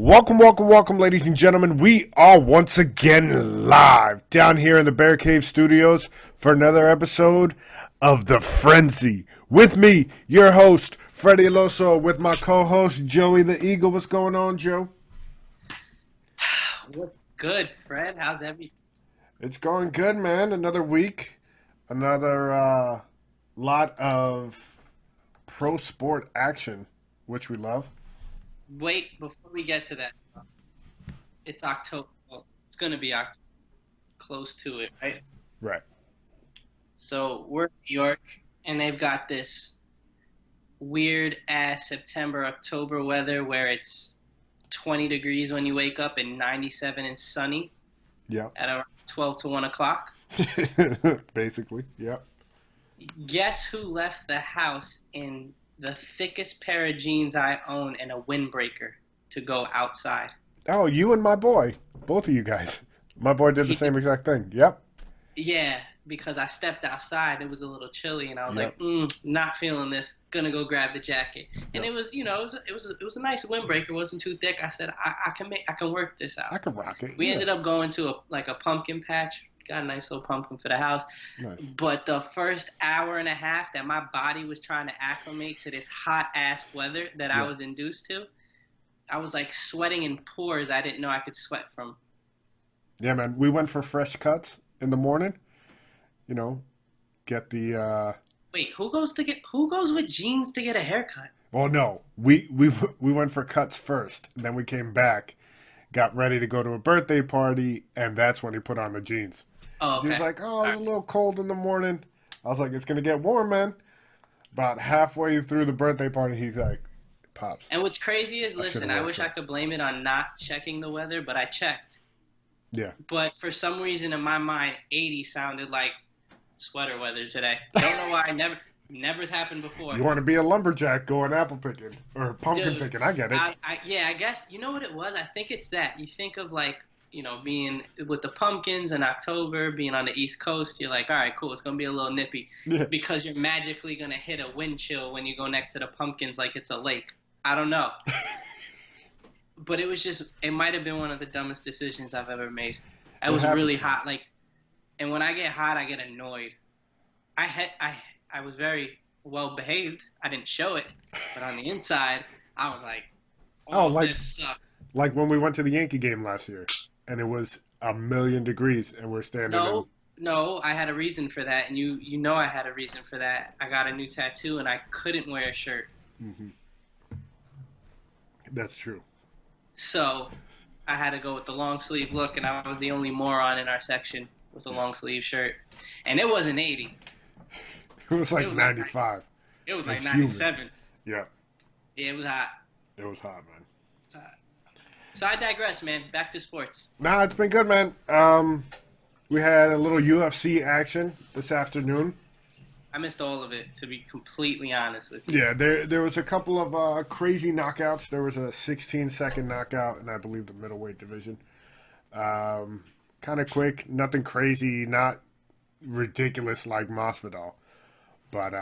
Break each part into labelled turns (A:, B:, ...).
A: Welcome, ladies and gentlemen. We are once again live down here in the Bear Cave Studios for another episode of The Frenzy. With me, your host, Pete Alonso, with my co-host, Joey the Eagle. What's going on, Joe?
B: What's good, Fred? How's everything?
A: It's going good, man. Another week, another lot of pro sport action, which we love.
B: Wait, before we get to that, it's October. Well, it's going to be October, close to it, right?
A: Right.
B: So we're in New York, and they've got this weird ass September, October weather where it's 20 degrees when you wake up and 97 and sunny
A: Yeah.
B: at around 12 to 1 o'clock.
A: Basically, yeah.
B: Guess who left the house in the thickest pair of jeans I own and a windbreaker to go outside?
A: Oh, you and my boy. Both of you guys. My boy did the
B: He
A: same exact thing. Yep.
B: Yeah, because I stepped outside. It was a little chilly, and I was
A: Yep.
B: like, not feeling this. Gonna go grab the jacket. And
A: Yep.
B: it was, it was a nice windbreaker. It wasn't too thick. I said, I can work this
A: I
B: out.
A: could rock it.
B: We
A: Yeah.
B: ended up going to a pumpkin patch. Got a nice little pumpkin for the house.
A: Nice.
B: But the first hour and a half that my body was trying to acclimate to this hot ass weather that I
A: Yeah.
B: was induced to, I was like sweating in pores I didn't know I could sweat from.
A: Yeah, man. We went for fresh cuts in the morning. You know, get the
B: Wait, who goes with jeans to get a haircut?
A: well, no. We went for cuts first. And then we came back, got ready to go to a birthday party, and that's when he put on the jeans.
B: Oh,
A: He was
B: okay.
A: like, "Oh, it
B: All
A: was
B: right.
A: a little cold in the morning." I was like, "It's gonna get warm, man." About halfway through the birthday party, he's like, "Pops,
B: And what's crazy is,
A: I should
B: listen,
A: have
B: I
A: worn
B: wish I
A: shorts."
B: could blame it on not checking the weather, but I checked.
A: Yeah.
B: But for some reason in my mind, 80 sounded like sweater weather today. Don't know why. Never's happened before.
A: You want to be a lumberjack going apple picking or pumpkin
B: Dude,
A: picking. I get it.
B: yeah, I guess, you know what it was? I think it's that. You think of like, being with the pumpkins in October, being on the East Coast, you're like, all right, cool, it's going to be a little nippy
A: Yeah.
B: because you're magically going to hit a wind chill when you go next to the pumpkins like it's a lake. I don't know. But it might have been one of the dumbest decisions I've ever made. It
A: It
B: was really
A: happens, man.
B: hot. Like, and when I get hot, I get annoyed. I was very well behaved. I didn't show it, but on the inside, I was like,
A: Oh,
B: "Oh,
A: like
B: this sucks."
A: like when we went to the Yankee game last year, and it was a million degrees, and we're standing in.
B: No, no, I had a reason for that, and you know I had a reason for that. I got a new tattoo, and I couldn't wear a shirt,
A: Hmm. That's true.
B: so I had to go with the long sleeve look, and I was the only moron in our section with a
A: Yeah.
B: long sleeve shirt, and it wasn't 80.
A: It was
B: It
A: like
B: was like
A: 95,
B: it was
A: like
B: like
A: humid.
B: 97.
A: Yeah,
B: Yeah, it was hot.
A: it was hot, man.
B: It was hot. So I digress, man. Back to sports.
A: Nah, it's been good, man. We had a little UFC action this afternoon.
B: I missed all of it, to be completely honest with you.
A: Yeah, there was a couple of crazy knockouts. There was a 16-second knockout in, I believe, the middleweight division. Kind of quick, nothing crazy, not ridiculous like Masvidal, but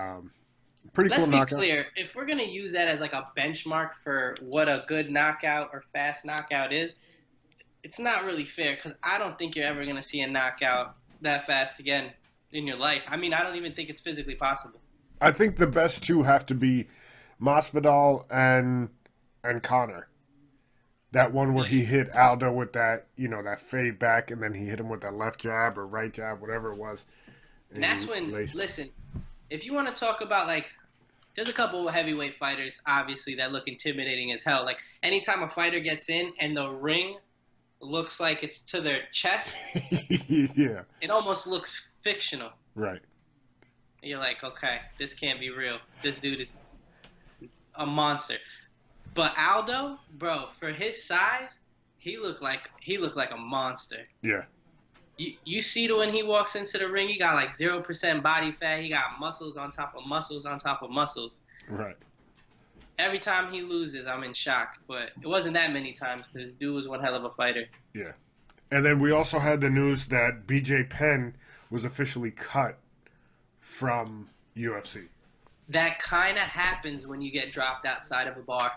A: pretty
B: Let's
A: cool
B: be
A: knockout.
B: clear. If we're going to use that as like a benchmark for what a good knockout or fast knockout is, it's not really fair because I don't think you're ever going to see a knockout that fast again in your life. I mean, I don't even think it's physically possible.
A: I think the best two have to be Masvidal and Connor. That one where
B: Yeah.
A: he hit Aldo with that, that fade back, and then he hit him with that left jab or right jab, whatever it was.
B: And
A: And
B: that's
A: he
B: when,
A: laced him.
B: listen, if you want to talk about like, there's a couple of heavyweight fighters, obviously, that look intimidating as hell. Like, anytime a fighter gets in and the ring looks like it's to their chest,
A: Yeah,
B: it almost looks fictional.
A: right.
B: You're like, okay, this can't be real. This dude is a monster. But Aldo, bro, for his size, he looked like a monster.
A: Yeah,
B: You see when he walks into the ring, he got like 0% body fat. He got muscles on top of muscles on top of muscles.
A: right.
B: Every time he loses, I'm in shock. But it wasn't that many times because dude was one hell of a fighter.
A: Yeah. And then we also had the news that BJ Penn was officially cut from UFC.
B: That kind of happens when you get dropped outside of a bar.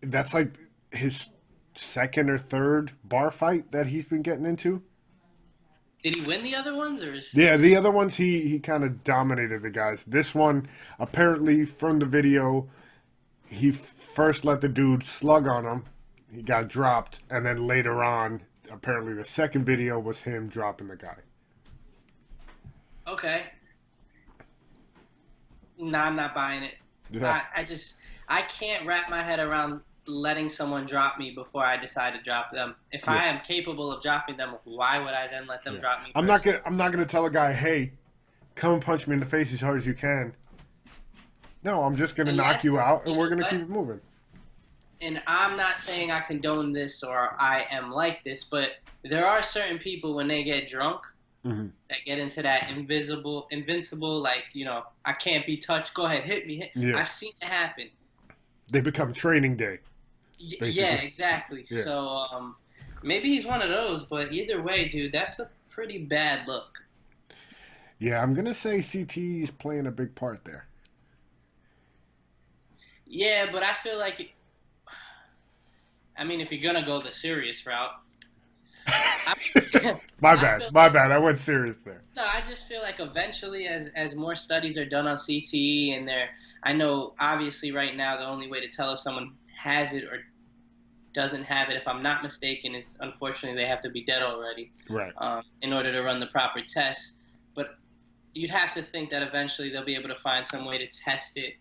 A: That's like his second or third bar fight that he's been getting into.
B: Did he win the other ones, or is
A: Yeah,
B: this?
A: the other ones he kind of dominated the guys. This one, apparently from the video, he first let the dude slug on him. He got dropped, and then later on, apparently the second video was him dropping the guy.
B: Okay. Nah, I'm not buying it.
A: Yeah,
B: I can't wrap my head around letting someone drop me before I decide to drop them. If
A: yeah,
B: I am capable of dropping them, why would I then let them
A: yeah.
B: drop me
A: I'm not
B: first?
A: gonna I'm not gonna tell a guy, hey, come and punch me in the face as hard as you can. No, I'm just gonna knock you
B: Unless,
A: out, and
B: you
A: we're
B: know
A: gonna
B: what?
A: keep it moving.
B: And I'm not saying I condone this or I am like this, but there are certain people when they get drunk
A: Hmm.
B: that get into that invincible, like, I can't be touched. Go ahead, hit me.
A: Yeah,
B: I've seen it happen.
A: they become training day,
B: Yeah,
A: basically.
B: exactly.
A: Yeah,
B: So maybe he's one of those, but either way, dude, that's a pretty bad look.
A: yeah. I'm gonna say CT is playing a big part there.
B: Yeah, but I feel like, I mean, if you're gonna go the serious route, I,
A: My
B: I
A: bad,
B: feel
A: my bad. I went serious there.
B: no, I just feel like eventually, as more studies are done on CTE, and I know obviously right now the only way to tell if someone has it or doesn't have it, if I'm not mistaken, is unfortunately they have to be dead already,
A: Right,
B: in order to run the proper tests. But you'd have to think that eventually they'll be able to find some way to test it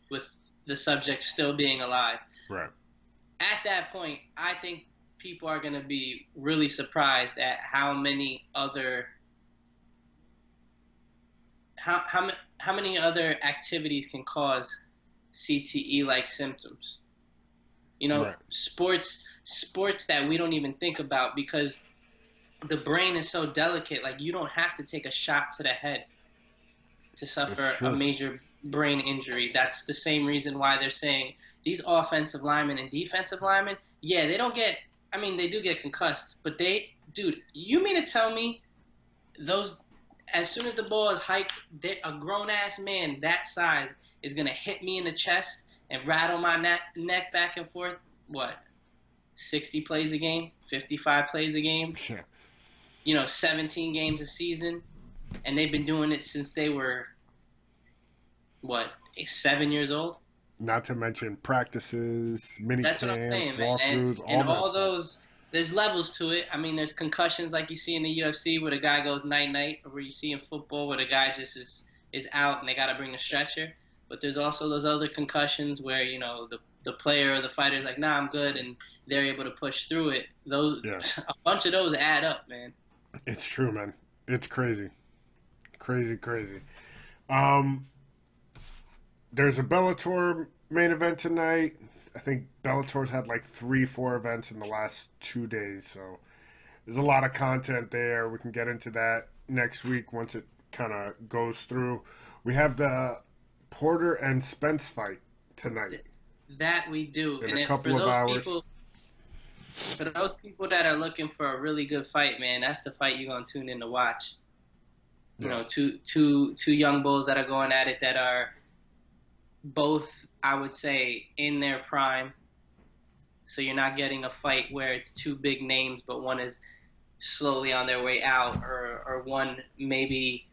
B: with the subject still being alive.
A: right.
B: At that point, I think people are going to be really surprised at how many other activities can cause CTE like symptoms.
A: Right.
B: Sports that we don't even think about because the brain is so delicate. Like, you don't have to take a shot to the head to
A: It's
B: suffer a
A: true.
B: major brain injury. That's the same reason why they're saying these offensive linemen and defensive linemen, yeah, they don't get, I mean, they do get concussed, but dude, you mean to tell me those, as soon as the ball is hiked, a grown ass man that size is going to hit me in the chest and rattle my neck back and forth? What? 60 plays a game, 55 plays a game,
A: Yeah.
B: 17 games a season, and they've been doing it since they were what, 7 years old?
A: Not to mention practices, mini
B: That's what I'm
A: camps,
B: saying, man. And
A: walkthroughs,
B: and
A: all that
B: all
A: stuff.
B: those, there's levels to it. I mean, there's concussions like you see in the UFC where the guy goes night night, or where you see in football where the guy just is out and they got to bring a stretcher. But there's also those other concussions where the player or the fighter is like, nah, I'm good, and they're able to push through it. Those
A: Yeah,
B: a bunch of those add up, man.
A: it's true, man. It's crazy, crazy, crazy. Um, there's a Bellator main event tonight. I think Bellator's had like 3, 4 events in the last 2 days, so there's a lot of content there. We can get into that next week once it kind of goes through. We have the Porter and Spence fight tonight
B: That we do,
A: in
B: and
A: a
B: for
A: couple of
B: those
A: hours.
B: people. For those people that are looking for a really good fight, man, that's the fight you're gonna tune in to watch.
A: Yeah,
B: Two young bulls that are going at it that are both, I would say, in their prime. So you're not getting a fight where it's two big names, but one is slowly on their way out, or one maybe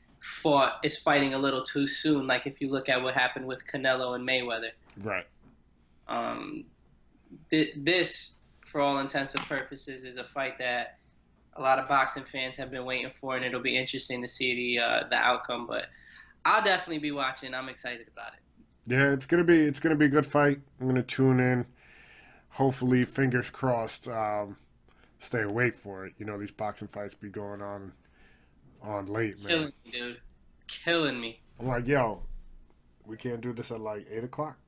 B: is fighting a little too soon. Like if you look at what happened with Canelo and Mayweather.
A: right.
B: Um, this, for all intents and purposes, is a fight that a lot of boxing fans have been waiting for, and it'll be interesting to see the outcome. But I'll definitely be watching. I'm excited about it.
A: Yeah, it's gonna be a good fight. I'm gonna tune in. Hopefully, fingers crossed. Stay awake for it. You know, these boxing fights be going on late, man.
B: Killing me, dude. Killing me.
A: I'm like, yo, we can't do this at like 8 o'clock.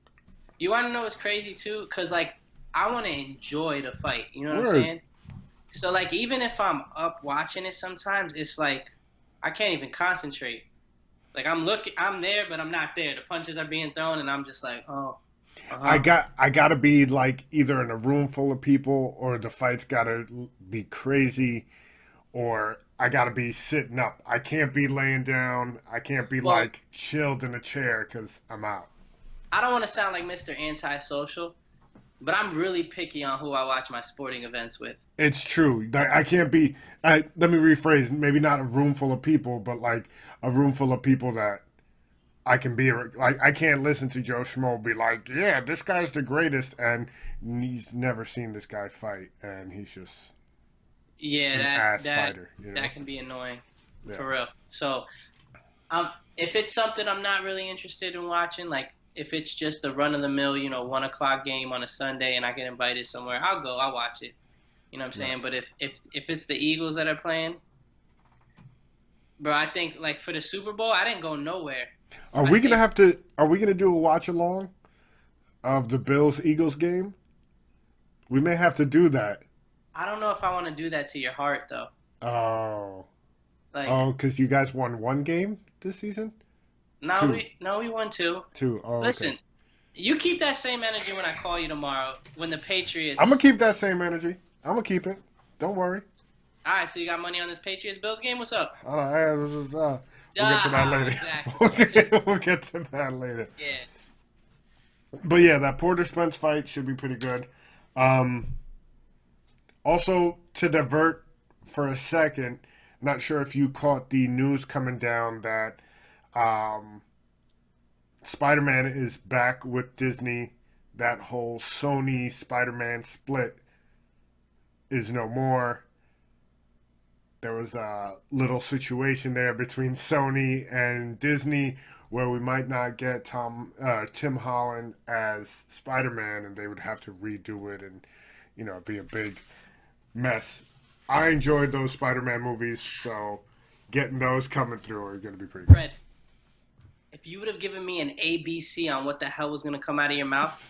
B: You want to know what's crazy too? Cause like I want to enjoy the fight. You know what I'm
A: Word.
B: saying? So like even if I'm up watching it, sometimes it's like I can't even concentrate. Like I'm there, but I'm not there. The punches are being thrown, and I'm just like, oh, uh
A: I
B: huh.
A: got I gotta be like either in a room full of people or the fight's gotta be crazy or I gotta be sitting up. I can't be laying down. I can't be
B: Well,
A: like chilled in a chair because I'm out.
B: I don't want to sound like Mr. Antisocial, But I'm really picky on who I watch my sporting events with.
A: It's true. I can't be. Let me rephrase. Maybe not a room full of people, but like a room full of people that I can be like. I can't listen to Joe Schmo be like, "Yeah, this guy's the greatest," and he's never seen this guy fight, and he's just
B: Yeah,
A: an
B: that
A: ass
B: that
A: fighter.
B: that can be annoying,
A: Yeah.
B: for real. So, if it's something I'm not really interested in watching, like if it's just a run of the mill, 1 o'clock game on a Sunday, and I get invited somewhere, I'll go. I'll watch it. You know what I'm
A: Right.
B: saying? But if it's the Eagles that are playing, bro, I think like for the Super Bowl, I didn't go nowhere.
A: Are
B: I
A: we gonna
B: stayed.
A: have to? Are we gonna do a watch along of the Bills Eagles game? We may have to do that.
B: I don't know if I want to do that to your heart though.
A: Oh,
B: Like,
A: oh, because you guys won one game this season. Two,
B: no, we won two.
A: two. Oh, okay.
B: Listen, you keep that same energy when I call you tomorrow. When the
A: I'm gonna
B: Patriots.
A: keep that same energy. I'm gonna keep it. Don't worry.
B: All right, so you got money on this Patriots Bills game? What's up?
A: We'll get to that later.
B: Exactly.
A: We'll get to that later.
B: Yeah.
A: But yeah, that Porter Spence fight should be pretty good. Um, Also, to divert for a second, not sure if you caught the news coming down that um, Spider Man is back with Disney. That whole Sony Spider Man split is no more. There was a little situation there between Sony and Disney where we might not get Tim Holland as Spider Man, and they would have to redo it, and be a big mess. I enjoyed those Spider Man movies, so getting those coming through are going to be pretty good.
B: Fred, if you would have given me an ABC on what the hell was going to come out of your mouth,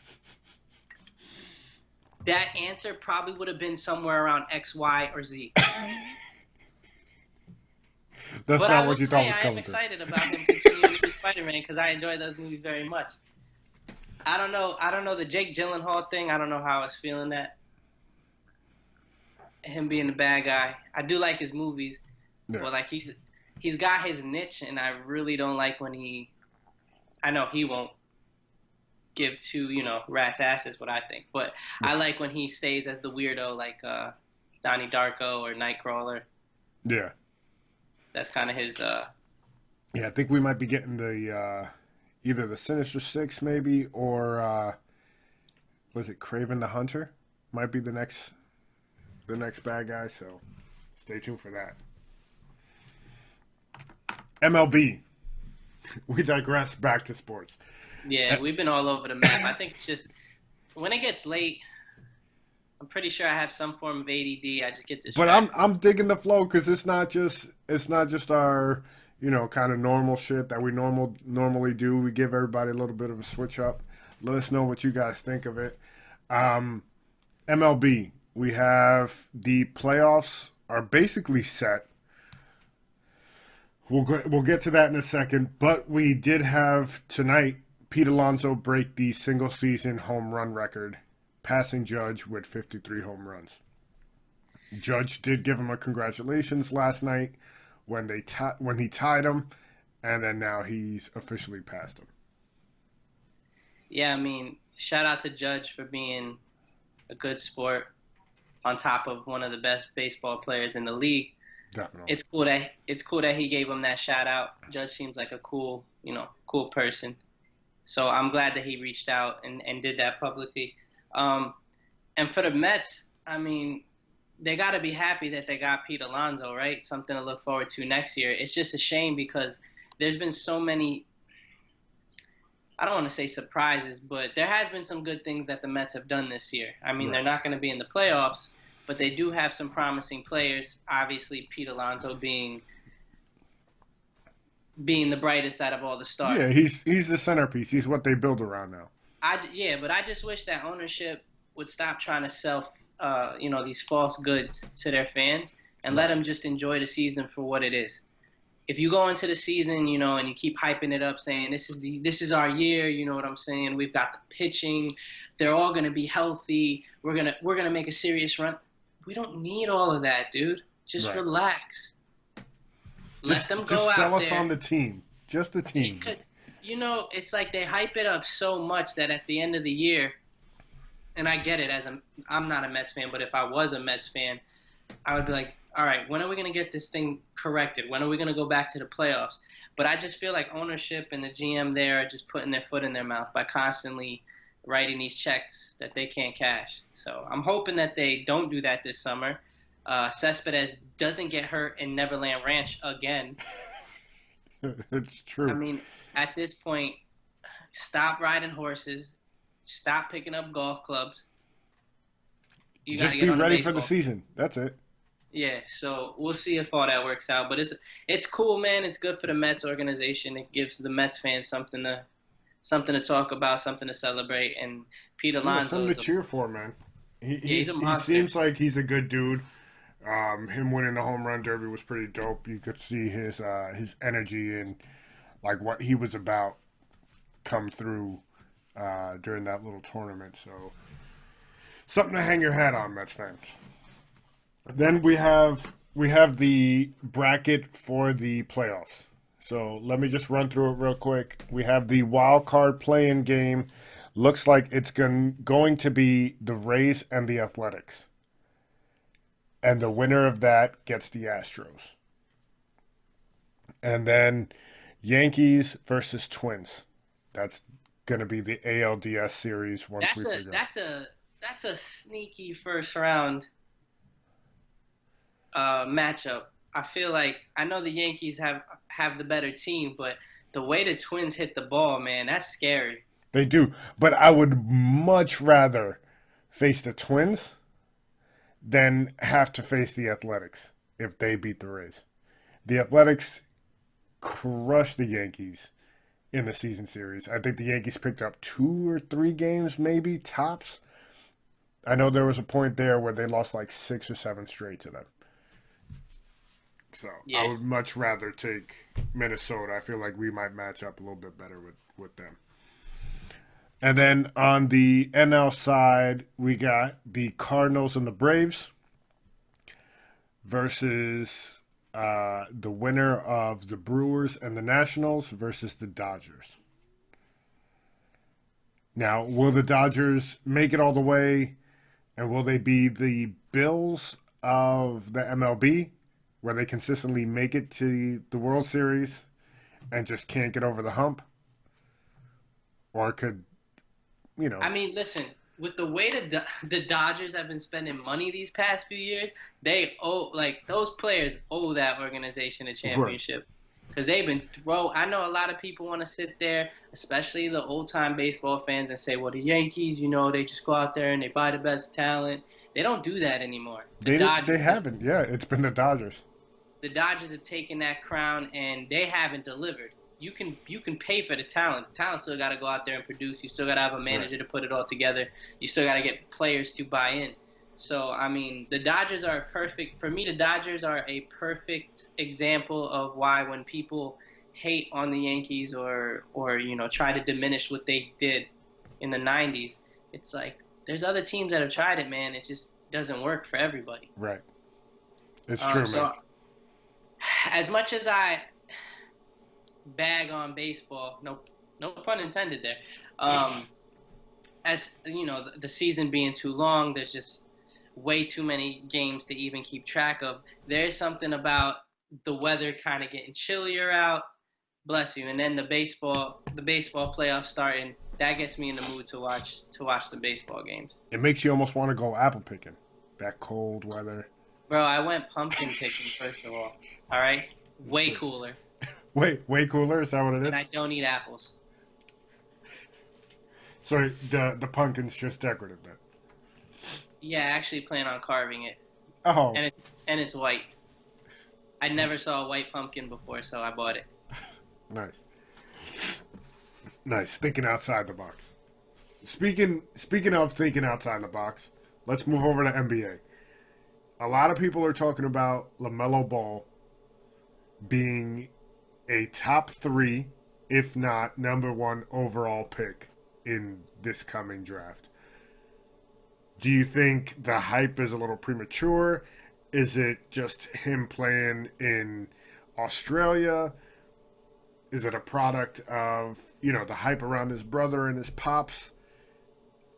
B: that answer probably would have been somewhere around X, Y, or Z.
A: That's
B: But I
A: not
B: will
A: what you thought
B: say
A: was
B: I am
A: coming through.
B: excited about him continuing to be Spider-Man because I enjoy those movies very much. I don't know. I don't know the Jake Gyllenhaal thing. I don't know how I was feeling that. Him being the bad guy. I do like his movies,
A: Yeah.
B: but like he's got his niche, and I really don't like when he. I know he won't give two rats asses what I think, but
A: Yeah.
B: I like when he stays as the weirdo like Donnie Darko or Nightcrawler.
A: Yeah.
B: That's kind of his.
A: Yeah, I think we might be getting the either the Sinister Six maybe or was it Craven the Hunter? Might be the next bad guy, so stay tuned for that. MLB. We digress back to sports.
B: Yeah, we've been all over the map. I think it's just when it gets late, I'm pretty sure I have some form of ADD. I just get
A: But I'm
B: distracted.
A: I'm digging the flow because it's not just our kind of normal shit that we normally do. We give everybody a little bit of a switch up. Let us know what you guys think of it. Um, MLB, we have the playoffs are basically set. We'll get to that in a second, but we did have tonight Pete Alonso break the single season home run record, passing Judge with 53 home runs. Judge did give him a congratulations last night when he tied him, and then now he's officially passed him.
B: Yeah, I mean, shout out to Judge for being a good sport on top of one of the best baseball players in the league.
A: Definitely.
B: It's cool that he gave him that shout out. Judge seems like a cool person. So I'm glad that he reached out and did that publicly. Um, and for the Mets, I mean, they got to be happy that they got Pete Alonso, right? Something to look forward to next year. It's just a shame because there's been so many, I don't want to say surprises, but there has been some good things that the Mets have done this year. I mean, they're
A: Right.
B: not going to be in the playoffs, but they do have some promising players. Obviously, Pete Alonso being the brightest out of all the
A: Yeah,
B: stars.
A: he's the centerpiece. He's what they build around now.
B: Yeah, but I just wish that ownership would stop trying to sell, these false goods to their fans and let
A: Right.
B: them just enjoy the season for what it is. If you go into the season, and you keep hyping it up, saying this is our year, you know what I'm saying? We've got the pitching, they're all gonna be healthy. We're gonna make a serious run. We don't need all of that, dude. Just
A: Right.
B: relax. Let them go
A: Just sell
B: out
A: us on
B: there.
A: the team. Just the team.
B: It's like they hype it up so much that at the end of the year, and I get it I'm not a Mets fan, but if I was a Mets fan, I would be like, all right, when are we going to get this thing corrected? When are we going to go back to the playoffs? But I just feel like ownership and the GM there are just putting their foot in their mouth by constantly writing these checks that they can't cash. So I'm hoping that they don't do that this summer. Cespedes doesn't get hurt in Neverland Ranch again.
A: It's
B: I
A: true.
B: mean, at this point, stop riding horses, stop picking up golf clubs. You got to
A: Just
B: get
A: be
B: on the
A: ready for the
B: baseball.
A: season. That's it.
B: Yeah, so we'll see if all that works out. But it's cool, man. It's good for the Mets organization. It gives the Mets fans something to talk about, something to celebrate. And Pete
A: Yeah,
B: Alonso
A: something to
B: is a
A: cheer for, man.
B: yeah, he's a
A: He
B: monster.
A: seems like he's a good dude. Him winning the home run derby was pretty dope. You could see his energy and like what he was about come through during that little tournament. So something to hang your hat on, Mets fans. Then we have the bracket for the playoffs. So let me just run through it real quick. We have the wild card play-in game. Looks like it's going to be the Rays and the Athletics. And the winner of that gets the Astros. And then Yankees versus Twins. That's going to be the ALDS series once we
B: That's a
A: figure out.
B: that's a that's a sneaky first round matchup. I feel like I know the Yankees have the better team, but the way the Twins hit the ball, man, that's scary.
A: They do. But I would much rather face the Twins than have to face the Athletics if they beat the Rays. The Athletics crushed the Yankees in the season series. I think the Yankees picked up 2 or 3 games, maybe tops. I know there was a point there where they lost like 6 or 7 straight to them. So I
B: Yeah.
A: would much rather take Minnesota. I feel like we might match up a little bit better with them. And then on the NL side, we got the Cardinals and the Braves versus the winner of the Brewers and the Nationals versus the Dodgers. Now, will the Dodgers make it all the way, and will they be the Bills of the MLB, where they consistently make it to the World Series and just can't get over the hump? Or could, you know,
B: I mean, listen, with the way the Dodgers have been spending money these past few years, they owe like those players owe that organization a
A: right.
B: championship because they've been throw. I know a lot of people want to sit there, especially the old time baseball fans, and say, "Well, the Yankees, they just go out there and they buy the best talent." They don't do that anymore.
A: They haven't. Yeah, it's been the Dodgers.
B: The Dodgers have taken that crown and they haven't delivered. You can pay for the talent. The talent still got to go out there and produce. You still got to have a
A: Right.
B: manager to put it all together. You still got to get players to buy in. So I mean, the Dodgers are perfect for me. The Dodgers are a perfect example of why when people hate on the Yankees or try to diminish what they did in the '90s, it's like there's other teams that have tried it, man. It just doesn't work for everybody.
A: Right. It's true, man.
B: So as much as I bag on baseball, no pun intended there. Um, as the season being too long, there's just way too many games to even keep track of. There's something about the weather kind of getting chillier out. Bless you. And then the baseball playoffs starting. That gets me in the mood to watch the baseball games.
A: It makes you almost want to go apple picking. That cold weather.
B: Bro, I went pumpkin picking first of all. All right, way
A: So,
B: cooler,
A: wait, way cooler. Is that what it
B: and
A: is?
B: I don't eat apples.
A: So the pumpkin's just decorative then.
B: Yeah, I actually plan on carving it,
A: Oh,
B: and it's white. I never saw a white pumpkin before, so I bought it.
A: nice, nice. Thinking outside the box. Speaking of thinking outside the box, let's move over to NBA. A lot of people are talking about Lamelo Ball being a top 3, if not number 1 overall pick in this coming draft. Do you think the hype is a little premature? Is it just him playing in Australia? Is it a product of, the hype around his brother and his pops?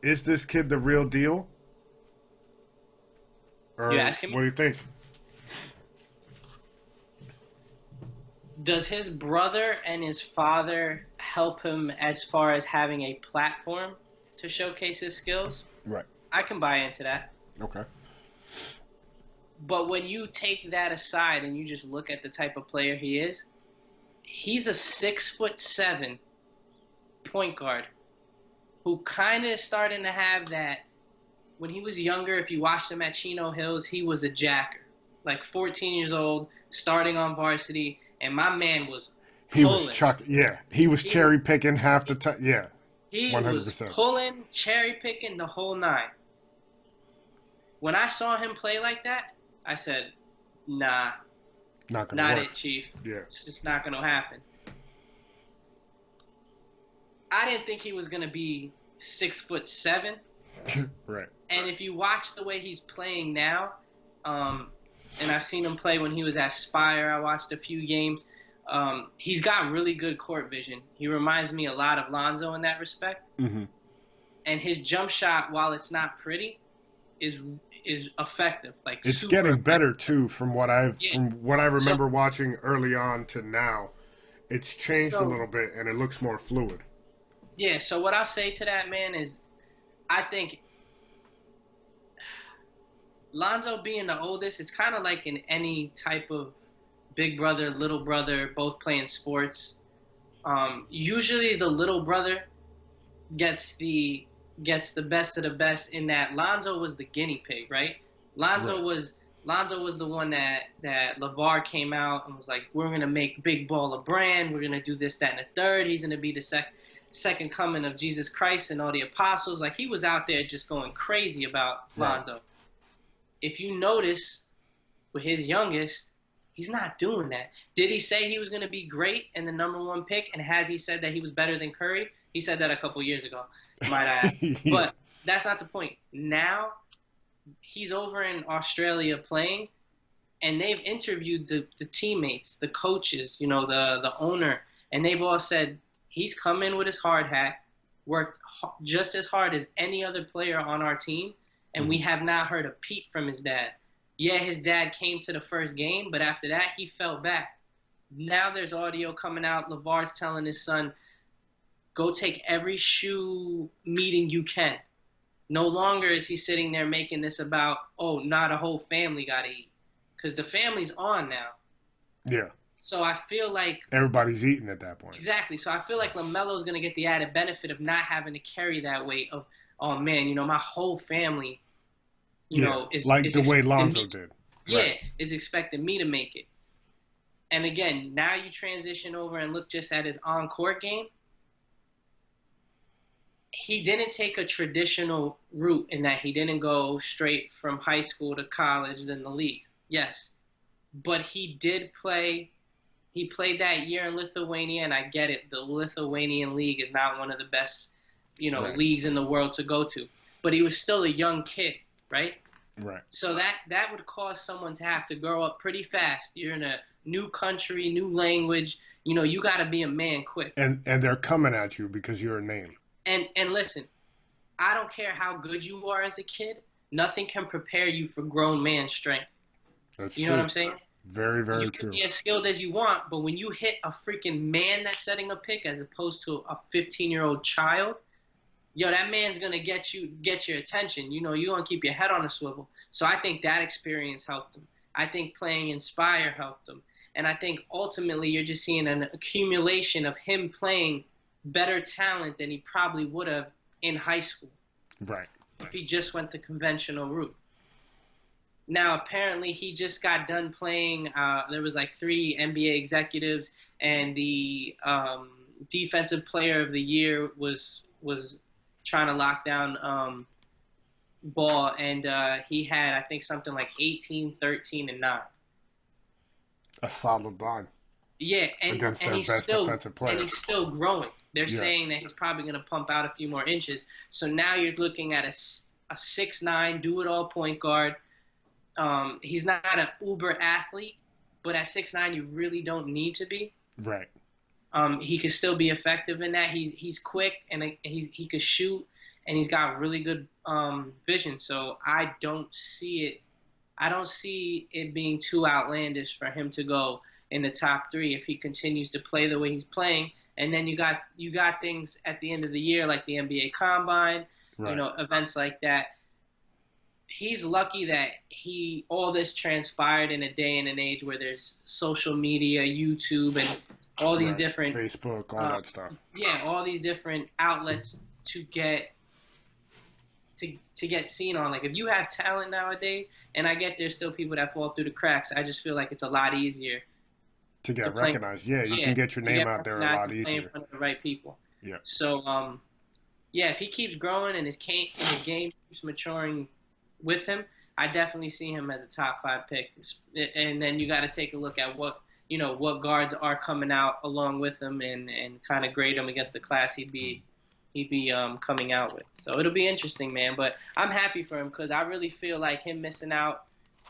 A: is this kid the real deal?
B: You
A: Or
B: asking
A: what
B: me?
A: do you think?
B: Does his brother and his father help him as far as having a platform to showcase his skills?
A: Right.
B: I can buy into that.
A: Okay.
B: But when you take that aside and you just look at the type of player he is, he's a 6'7" point guard who kind of is starting to have that. When he was younger, if you watched him at Chino Hills, he was a jacker. Like 14 years old, starting on varsity, and my man was
A: He was
B: pulling.
A: chuck. Yeah, he was
B: He was
A: cherry picking half the time. Yeah,
B: he was
A: 100%.
B: pulling, cherry picking the whole nine. When I saw him play like that, I said, nah,
A: Not gonna
B: not
A: work.
B: it, Chief.
A: Yeah.
B: It's just not going to happen. I didn't think he was going to be 6'7".
A: Right.
B: And if you watch the way he's playing now, and I've seen him play when he was at Spire, I watched a few games. He's got really good court vision. He reminds me a lot of Lonzo in that respect.
A: Mm-hmm.
B: And his jump shot, while it's not pretty, is effective. Like
A: It's
B: super
A: getting
B: effective.
A: better too from what I
B: So,
A: remember watching early on to now. It's changed a little bit and it looks more fluid.
B: yeah. So what I'll say to that, man, is I think Lonzo being the oldest, it's kind of like in any type of big brother, little brother, both playing sports. Usually the little brother gets the best of the best in that Lonzo was the guinea pig, right? Lonzo
A: Right.
B: was the one that LeVar came out and was like, we're gonna make Big Ball a brand, we're gonna do this, that, and the third. He's gonna be the second coming of Jesus Christ and all the apostles. Like he was out there just going crazy about
A: Right.
B: Lonzo. If you notice with his youngest, he's not doing that. Did he say he was going to be great and the number one pick? And has he said that he was better than Curry? He said that a couple years ago, might I add.
A: Yeah.
B: But that's not the point. Now he's over in Australia playing, and they've interviewed the teammates, the coaches, the owner, and they've all said he's come in with his hard hat, worked just as hard as any other player on our team, and we have not heard a peep from his dad. Yeah, his dad came to the first game, but after that, he fell back. Now there's audio coming out. LeVar's telling his son, go take every shoe meeting you can. No longer is he sitting there making this about, oh, not a whole family got to eat. Because the family's on now.
A: Yeah.
B: So I feel like
A: Everybody's eating at that point.
B: exactly. So I feel like LaMelo's going to get the added benefit of not having to carry that weight of, oh, man, my whole family, is
A: like
B: is
A: the way
B: expecting
A: Lonzo
B: me,
A: did.
B: yeah,
A: Right.
B: is expecting me to make it. And again, now you transition over and look just at his on-court game. He didn't take a traditional route in that he didn't go straight from high school to college then the league. Yes. But he did play. He played that year in Lithuania, and I get it. The Lithuanian league is not one of the best,
A: Right.
B: leagues in the world to go to. But he was still a young kid, right?
A: Right.
B: So that would cause someone to have to grow up pretty fast. You're in a new country, new language. You got to be a man quick.
A: And they're coming at you because you're a name.
B: And listen, I don't care how good you are as a kid. Nothing can prepare you for grown man strength.
A: That's
B: You
A: true.
B: know what I'm saying?
A: Very, very
B: You
A: true.
B: can be as skilled as you want, but when you hit a freaking man that's setting a pick as opposed to a 15-year-old child, that man's gonna get your attention. You gonna keep your head on a swivel. So I think that experience helped him. I think playing Inspire helped him, and I think ultimately you're just seeing an accumulation of him playing better talent than he probably would have in high school
A: Right.
B: if he just went the conventional route. Now, apparently, he just got done playing. There was like 3 NBA executives, and the defensive player of the year was trying to lock down Ball, and he had, I think, something like 18, 13, and 9.
A: A solid line.
B: Yeah, and
A: Against their
B: he's
A: best
B: still
A: defensive player.
B: and he's still growing. They're
A: Yeah.
B: saying that he's probably going to pump out a few more inches. So now you're looking at a 6'9" do-it-all point guard. He's not an uber athlete, but at 6'9" you really don't need to be.
A: Right.
B: He could still be effective in that. He's quick and he could shoot, and he's got really good vision. So I don't see it. I don't see it being too outlandish for him to go in the top three if he continues to play the way he's playing. And then you got things at the end of the year like the NBA Combine,
A: Right.
B: events like that. He's lucky that all this transpired in a day and an age where there's social media, YouTube, and all these
A: Right.
B: different
A: Facebook, all
B: uh,
A: that stuff.
B: all these different outlets to get seen on. Like if you have talent nowadays, and I get there's still people that fall through the cracks. I just feel like it's a lot easier
A: To
B: to
A: get
B: play.
A: recognized. Yeah, you
B: Yeah,
A: can get your
B: to
A: name
B: get
A: out there a
B: recognized
A: lot
B: and play in
A: easier.
B: front of the right people.
A: Yeah.
B: So yeah, if he keeps growing and his game keeps maturing with him, I definitely see him as a top 5 pick. And then you got to take a look at what guards are coming out along with him and kind of grade him against the class he'd be coming out with. So it'll be interesting, man. But I'm happy for him because I really feel like him missing out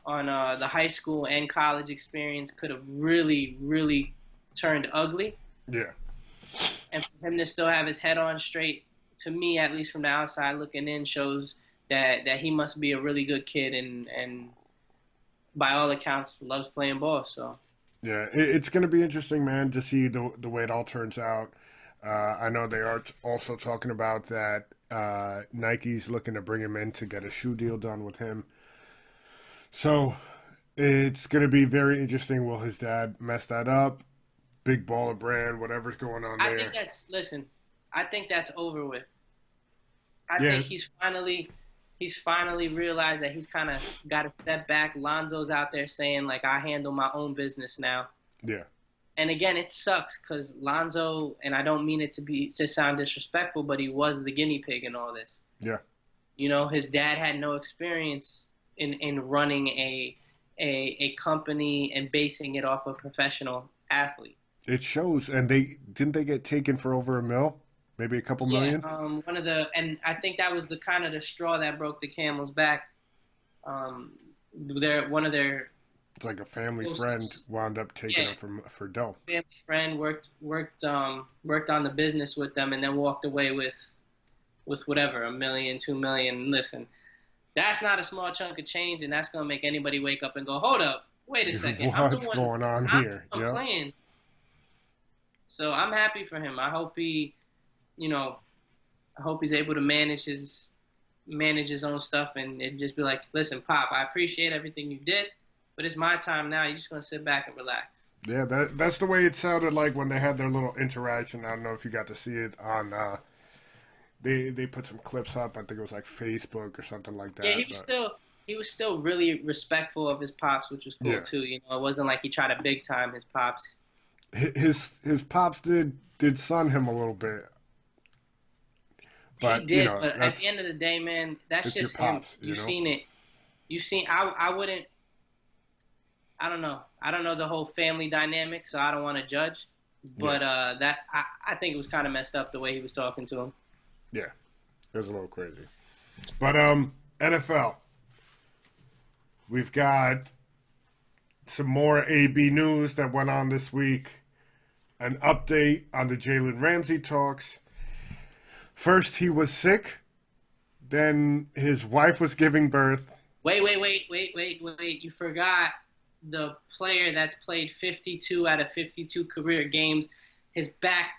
B: on the high school and college experience could have really, really turned ugly.
A: Yeah.
B: And for him to still have his head on straight, to me, at least from the outside looking in, shows that he must be a really good kid and by all accounts loves playing ball. So
A: Yeah, it's going to be interesting, man, to see the way it all turns out. I know they are also talking about that Nike's looking to bring him in to get a shoe deal done with him. So it's going to be very interesting. Will his dad mess that up? Big baller brand, whatever's going on
B: I think
A: there.
B: I think that's over with. I
A: Yeah,
B: think he's finally realized that he's kind of got to step back. Lonzo's out there saying like I handle my own business now.
A: yeah,
B: And again, it sucks because Lonzo, and I don't mean it to sound disrespectful, but he was the guinea pig in all this.
A: yeah.
B: His dad had no experience in running a company and basing it off a professional athlete.
A: It shows. And they didn't they get taken for over a mil, maybe a couple
B: Yeah,
A: million.
B: and I think that was the kind of the straw that broke the camel's back. One of their
A: It's like a family friend
B: closest,
A: wound up taking
B: yeah,
A: him for dough.
B: family friend worked on the business with them, and then walked away with whatever, 1 million, 2 million. Listen, that's not a small chunk of change, and that's gonna make anybody wake up and go, hold up, wait a second,
A: What's going on
B: I'm
A: here?
B: the one
A: Yep.
B: playing. So I'm happy for him. I hope you know, I hope he's able to manage his own stuff and just be like, listen, Pop, I appreciate everything you did, but it's my time now. You're just gonna sit back and relax.
A: Yeah, that's the way it sounded like when they had their little interaction. I don't know if you got to see it on. They put some clips up. I think it was like Facebook or something like
B: Yeah,
A: that. But
B: he was still really respectful of his pops, which was cool
A: yeah,
B: too. It wasn't like he tried to big time his pops.
A: his pops did son him a little bit,
B: He
A: but
B: did, but at the
A: that's
B: end of the day, man, that's
A: it's your
B: just him.
A: pops.
B: You've seen it. You've seen. I wouldn't. I don't know. I don't know the whole family dynamic, so I don't want to judge.
A: Yeah,
B: But I think it was kind of messed up the way he was talking to him.
A: yeah, it was a little crazy. But NFL, we've got some more AB news that went on this week. An update on the Jalen Ramsey talks. First, he was sick. Then his wife was giving birth.
B: Wait. You forgot the player that's played 52 out of 52 career games. His back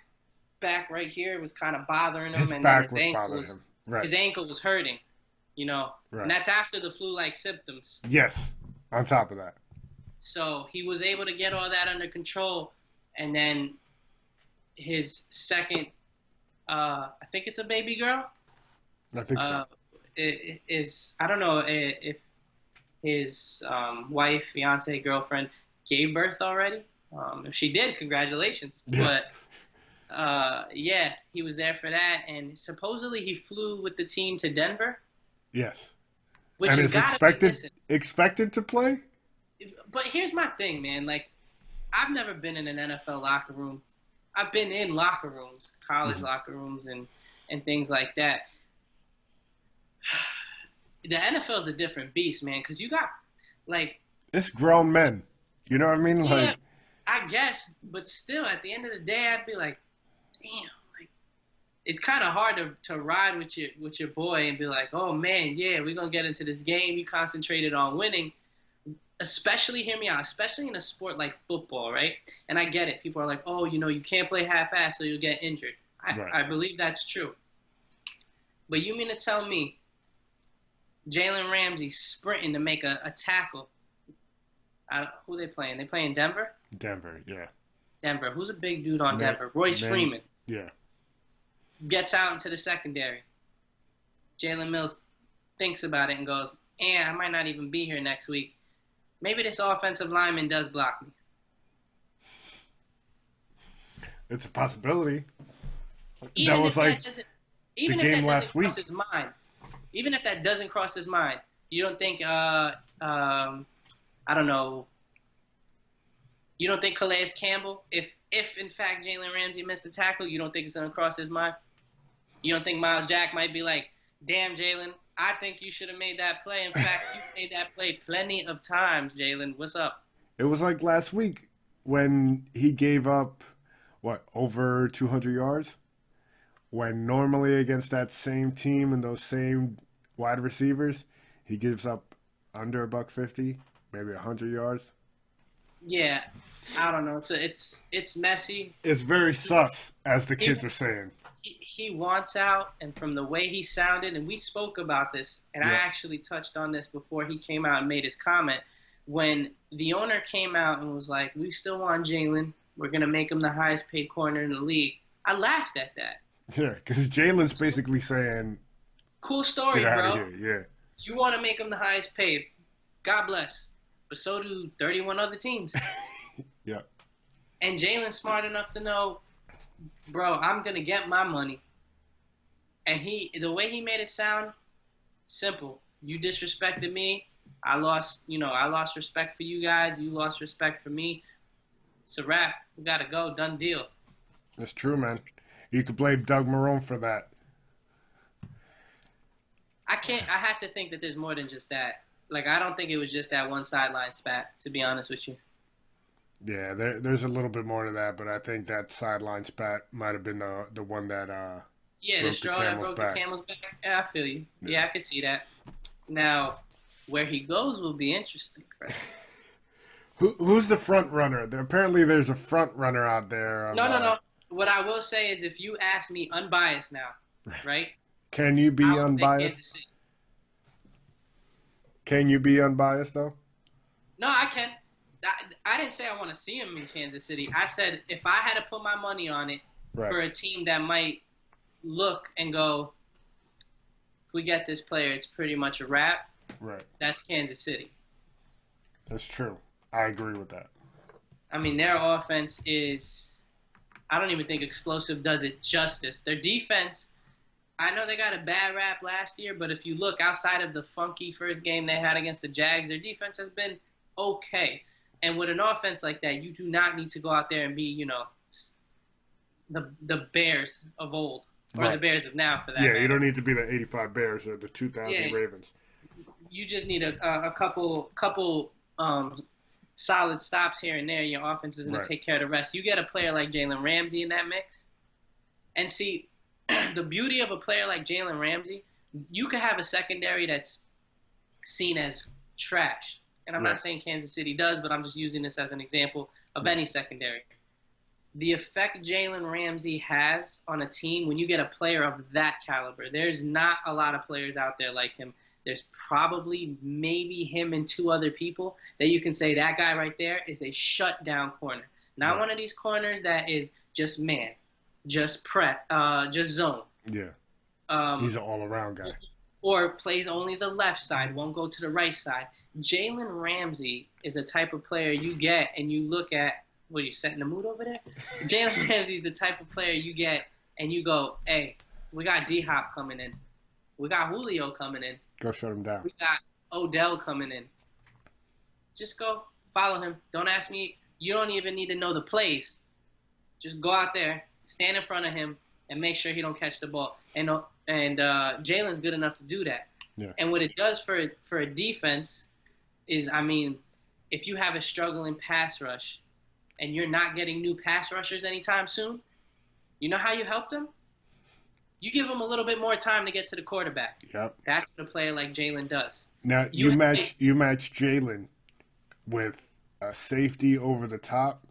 B: right here was kind of bothering him,
A: His
B: and then
A: back was bothering him. Right.
B: his ankle was hurting.
A: Right.
B: And that's after the flu-like symptoms.
A: Yes. On top of that.
B: So he was able to get all that under control, and then his second, I think it's a baby girl.
A: I think so.
B: Is I don't know if his wife, fiance, girlfriend gave birth already. If she did, congratulations.
A: Yeah.
B: But yeah, he was there for that, and supposedly he flew with the team to Denver,
A: Yes.
B: which
A: And
B: has
A: is
B: got to be missing.
A: expected to play?
B: But here's my thing, man. Like, I've never been in an NFL locker room. I've been in locker rooms, college locker rooms, and things like that. The NFL is a different beast, man, because you got, like,
A: It's grown men. You know what I mean?
B: yeah,
A: Like,
B: I guess, but still, at the end of the day, I'd be like, damn, like, it's kind of hard to ride with your boy and be like, oh man, yeah, we're gonna get into this game. You concentrated on winning, especially hear me out, especially in a sport like football, right? And I get it. People are like, oh, you can't play half-assed, so you'll get injured.
A: Right.
B: I believe that's true. But you mean to tell me Jalen Ramsey sprinting to make a tackle? Who they playing? They playing Denver?
A: Denver, yeah.
B: Denver. Who's a big dude on Denver? Royce Freeman.
A: Yeah.
B: Gets out into the secondary. Jalen Mills thinks about it and goes, I might not even be here next week. Maybe this offensive lineman does block me.
A: It's a possibility.
B: Even
A: that was like
B: even
A: the
B: if
A: game
B: that
A: last
B: doesn't
A: week.
B: cross his mind, even if that doesn't cross his mind, you don't think, I don't know, you don't think Calais Campbell, if in fact Jalen Ramsey missed a tackle, you don't think it's going to cross his mind? You don't think Miles Jack might be like, damn, Jalen, I think you should have made that play. In fact, you made that play plenty of times, Jalen. What's up?
A: It was like last week when he gave up, over 200 yards? When normally against that same team and those same wide receivers, he gives up under $150, maybe 100 yards.
B: Yeah, I don't know. It's messy.
A: It's very sus, as the kids are saying.
B: He wants out, and from the way he sounded, and we spoke about this, and I
A: Yeah.
B: actually touched on this before he came out and made his comment. When the owner came out and was like, we still want Jalen, we're going to make him the highest paid corner in the league, I laughed at that.
A: Yeah, because Jalen's basically saying,
B: cool story,
A: get out
B: bro.
A: of here, yeah.
B: You want to make him the highest paid. God bless. But so do 31 other teams.
A: Yeah.
B: And Jalen's smart enough to know, bro, I'm going to get my money. And the way he made it sound, simple. You disrespected me. I lost respect for you guys. You lost respect for me. It's a wrap. We got to go. Done deal.
A: That's true, man. You could blame Doug Marrone for that.
B: I have to think that there's more than just that. Like, I don't think it was just that one sideline spat, to be honest with you.
A: Yeah, there's a little bit more to that, but I think that sideline spat might have been the one that
B: the straw that broke the camel's back. Yeah, I feel you. Yeah, I can see that. Now, where he goes will be interesting, right?
A: Who's the front runner? Apparently, there's a front runner out there.
B: No. What I will say is, if you ask me unbiased now, right?
A: Can you be unbiased? Can you be unbiased, though?
B: No, I can. I didn't say I want to see him in Kansas City. I said if I had to put my money on it for a team that might look and go, if we get this player, it's pretty much a wrap.
A: Right.
B: That's Kansas City.
A: That's true. I agree with that.
B: I mean, their offense is, I don't even think explosive does it justice. Their defense, I know they got a bad rap last year, but if you look outside of the funky first game they had against the Jags, their defense has been okay. And with an offense like that, you do not need to go out there and be, the Bears of old, or the Bears of now, for that matter.
A: You don't need to be the 85 Bears or the 2000 Ravens.
B: You just need a couple solid stops here and there. Your offense is going to take care of the rest. You get a player like Jalen Ramsey in that mix. And see, the beauty of a player like Jalen Ramsey, you could have a secondary that's seen as trash. And I'm not saying Kansas City does, but I'm just using this as an example of any secondary. The effect Jalen Ramsey has on a team when you get a player of that caliber, there's not a lot of players out there like him. There's probably maybe him and two other people that you can say that guy right there is a shutdown corner. Not one of these corners that is just man, just prep, just zone.
A: Yeah. He's an all-around guy.
B: Or plays only the left side, won't go to the right side. Jalen Ramsey is a type of player you get and you look at, what, are you setting the mood over there? Jalen Ramsey is the type of player you get and you go, hey, we got D-Hop coming in. We got Julio coming in.
A: Go shut him down.
B: We got Odell coming in. Just go follow him. Don't ask me. You don't even need to know the plays. Just go out there, stand in front of him, and make sure he don't catch the ball. And Jalen's good enough to do that.
A: Yeah.
B: And what it does for a defense is, I mean, if you have a struggling pass rush and you're not getting new pass rushers anytime soon, you know how you help them? You give him a little bit more time to get to the quarterback.
A: Yep.
B: That's what a player like Jalen does.
A: Now you match Jalen with a safety over the top.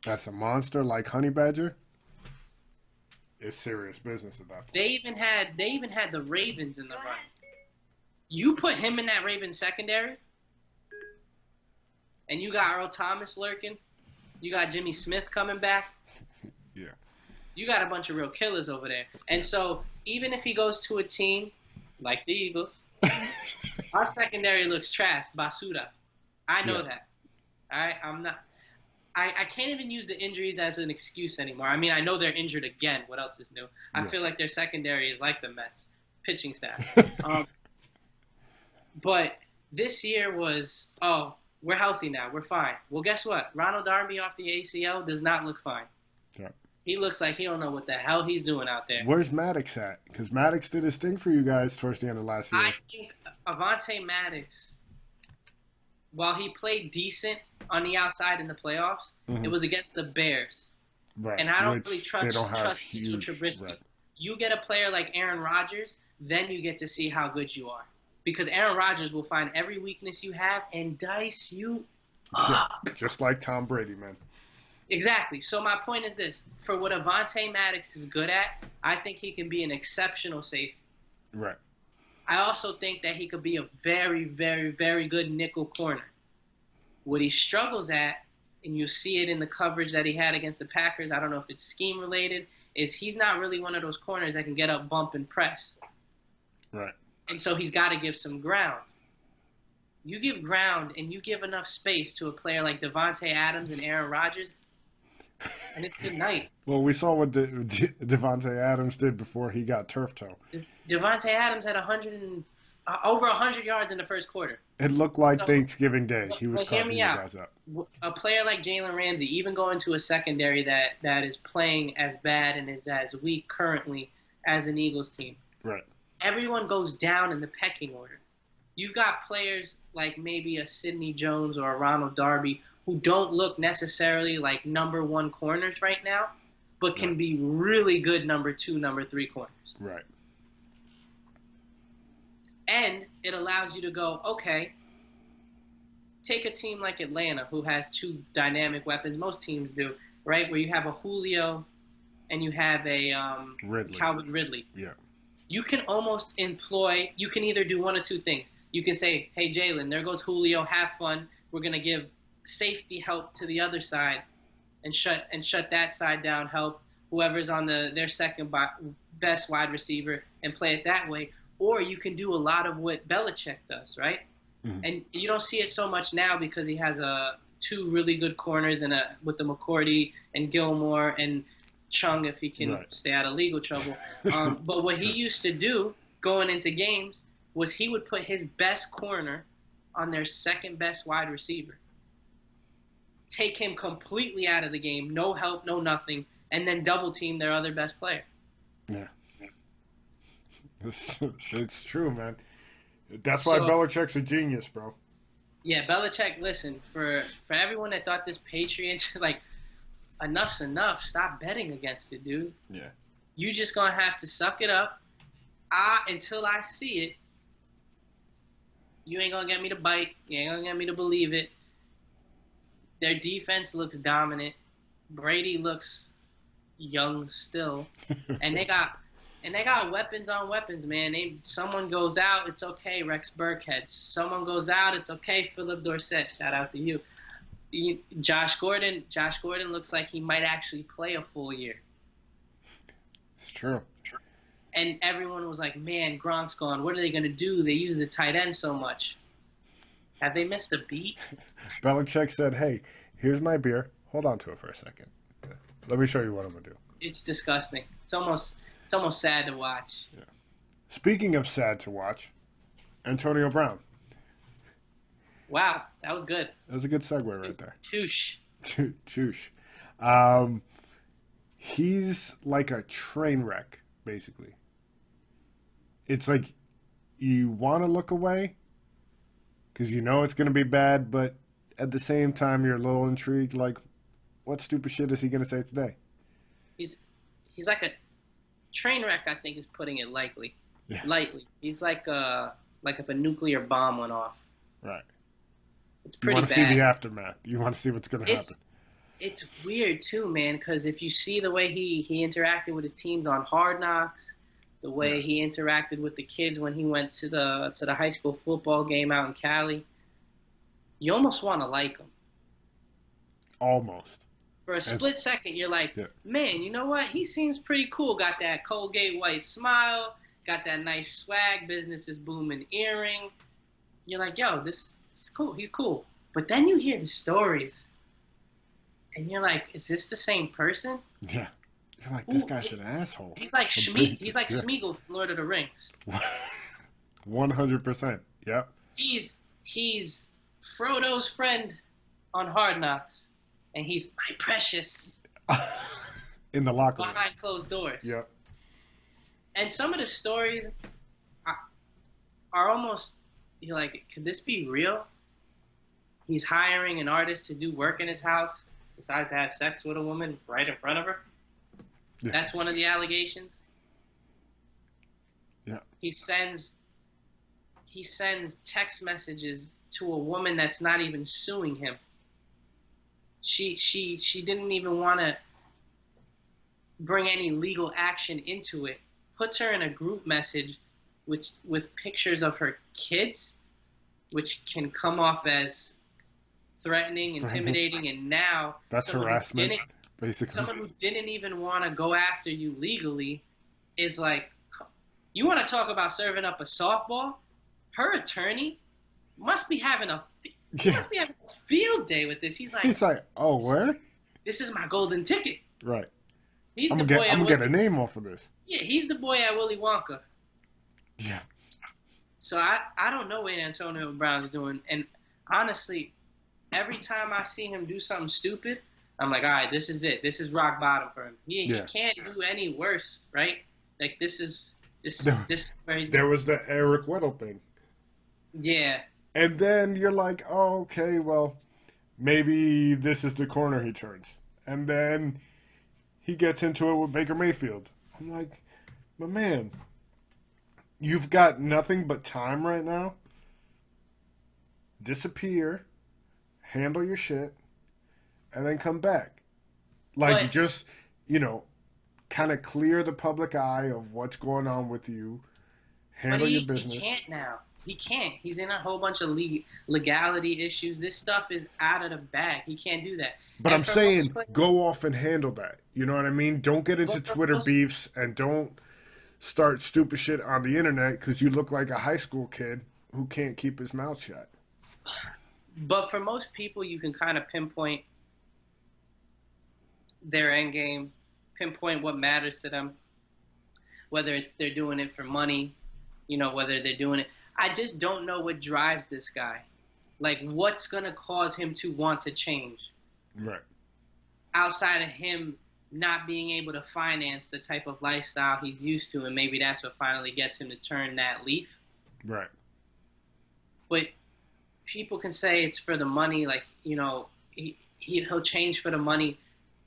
A: That's a monster like Honey Badger. It's serious business at that point.
B: They even had the Ravens in the run. You put him in that Ravens secondary, and you got Earl Thomas lurking. You got Jimmy Smith coming back.
A: Yeah.
B: You got a bunch of real killers over there. And so even if he goes to a team like the Eagles, our secondary looks trash. Basuda. I know that. All right? I can't even use the injuries as an excuse anymore. I mean, I know they're injured again. What else is new? I feel like their secondary is like the Mets pitching staff. But this year was, we're healthy now. We're fine. Well, guess what? Ronald Darby off the ACL does not look fine.
A: Yeah.
B: He looks like he don't know what the hell he's doing out there.
A: Where's Maddox at? Because Maddox did his thing for you guys towards the end of last year.
B: I think Avonte Maddox, while he played decent on the outside in the playoffs, it was against the Bears.
A: Right.
B: And I don't really trust Mitchell Trubisky.
A: Right.
B: You get a player like Aaron Rodgers, then you get to see how good you are. Because Aaron Rodgers will find every weakness you have and dice you up.
A: Yeah, just like Tom Brady, man.
B: Exactly. So my point is this. For what Avonte Maddox is good at, I think he can be an exceptional safety.
A: Right.
B: I also think that he could be a very, very, very good nickel corner. What he struggles at, and you see it in the coverage that he had against the Packers, I don't know if it's scheme related, is he's not really one of those corners that can get up, bump, and press.
A: Right.
B: And so he's got to give some ground. You give ground and you give enough space to a player like Devontae Adams and Aaron Rodgers, and it's good night.
A: Well, we saw what Devontae Adams did before he got turf toe.
B: Devontae Adams had over 100 yards in the first quarter.
A: It looked like Thanksgiving Day. He was
B: hear
A: carving
B: me
A: you
B: out.
A: guys up.
B: A player like Jalen Ramsey, even going to a secondary that is playing as bad and is as weak currently as an Eagles team.
A: Right.
B: Everyone goes down in the pecking order. You've got players like maybe a Sidney Jones or a Ronald Darby who don't look necessarily like number one corners right now, but can be really good number two, number three corners.
A: Right.
B: And it allows you to go, okay, take a team like Atlanta who has two dynamic weapons. Most teams do, right? Where you have a Julio and you have a Calvin Ridley.
A: Yeah.
B: You can almost you can either do one of two things. You can say, hey, Jalen, there goes Julio, have fun. We're going to give safety help to the other side and shut that side down, help whoever's on their second best wide receiver and play it that way. Or you can do a lot of what Belichick does, right? Mm-hmm. And you don't see it so much now because he has two really good corners with the McCourty and Gilmore and Chung if he can stay out of legal trouble. But what he used to do going into games was he would put his best corner on their second best wide receiver, take him completely out of the game, no help, no nothing, and then double team their other best player.
A: Yeah. It's true, man. That's why Belichick's a genius, bro.
B: Yeah, Belichick, listen, for everyone that thought this Patriots, like, enough's enough. Stop betting against it, dude.
A: Yeah.
B: You just going to have to suck it up. Until I see it, you ain't going to get me to bite. You ain't going to get me to believe it. Their defense looks dominant. Brady looks young still. And they got weapons on weapons, man. Someone goes out, it's okay, Rex Burkhead. Someone goes out, it's okay, Philip Dorsett. Shout out to you. Josh Gordon looks like he might actually play a full year.
A: It's true.
B: And everyone was like, man, Gronk's gone. What are they going to do? They use the tight end so much. Have they missed a beat?
A: Belichick said, hey, here's my beer. Hold on to it for a second. Let me show you what I'm going to do.
B: It's disgusting. It's almost sad to watch.
A: Yeah. Speaking of sad to watch, Antonio Brown.
B: Wow, that was good.
A: That was a good segue right there.
B: Touche.
A: Touche. He's like a train wreck, basically. It's like you want to look away because you know it's going to be bad, but at the same time you're a little intrigued, like, what stupid shit is he going to say today?
B: He's like a train wreck, I think, is putting it lightly.
A: Yeah.
B: Lightly. He's like if a nuclear bomb went off.
A: Right.
B: It's
A: You
B: pretty
A: want to see
B: bad.
A: the aftermath. You want to see what's going to happen.
B: It's weird too, man, because if you see the way he interacted with his teams on Hard Knocks, the way he interacted with the kids when he went to the high school football game out in Cali, you almost want to like him.
A: Almost.
B: For a split second, you're like, man, you know what? He seems pretty cool. Got that Colgate white smile, got that nice swag, business is booming earring. You're like, yo, this is cool. He's cool. But then you hear the stories, and you're like, is this the same person?
A: Yeah. You're like, this guy's an asshole.
B: He's like Schmeek. He's like Smeagol from Lord of the Rings.
A: 100%. Yep.
B: He's Frodo's friend on Hard Knocks, and he's my precious
A: in the locker room
B: behind closed doors.
A: Yep.
B: And some of the stories are almost, you're like, could this be real? He's hiring an artist to do work in his house, decides to have sex with a woman right in front of her. Yeah. That's one of the allegations.
A: Yeah.
B: He sends text messages to a woman that's not even suing him. She didn't even want to bring any legal action into it. Puts her in a group message with pictures of her kids, which can come off as threatening, intimidating, and now
A: that's harassment, basically.
B: Someone who didn't even want to go after you legally is like, you want to talk about serving up a softball? Her attorney must be having a field day with this. He's like,
A: oh, where?
B: This is my golden ticket.
A: Right.
B: I'm
A: gonna get a name off of this.
B: Yeah, he's the boy at Willy Wonka.
A: Yeah.
B: So I don't know what Antonio Brown's doing, and honestly, every time I see him do something stupid, I'm like, all right, this is it. This is rock bottom for him. He can't do any worse, right? Like this is where he's.
A: There was the Eric Weddle thing.
B: Yeah.
A: And then you're like, oh, okay, well, maybe this is the corner he turns, and then he gets into it with Baker Mayfield. I'm like, my man, you've got nothing but time right now. Disappear, handle your shit, and then come back. Like, just, kind of clear the public eye of what's going on with you. Handle your business.
B: He can't now. He can't. He's in a whole bunch of legality issues. This stuff is out of the bag. He can't do that.
A: But I'm saying, go off and handle that. You know what I mean? Don't get into Twitter beefs and don't start stupid shit on the internet because you look like a high school kid who can't keep his mouth shut.
B: But for most people, you can kind of pinpoint their end game, pinpoint what matters to them, whether it's they're doing it for money, whether they're doing it. I just don't know what drives this guy. Like, what's going to cause him to want to change?
A: Right.
B: Outside of him not being able to finance the type of lifestyle he's used to, and maybe that's what finally gets him to turn that leaf.
A: Right.
B: But people can say it's for the money, like, he'll change for the money.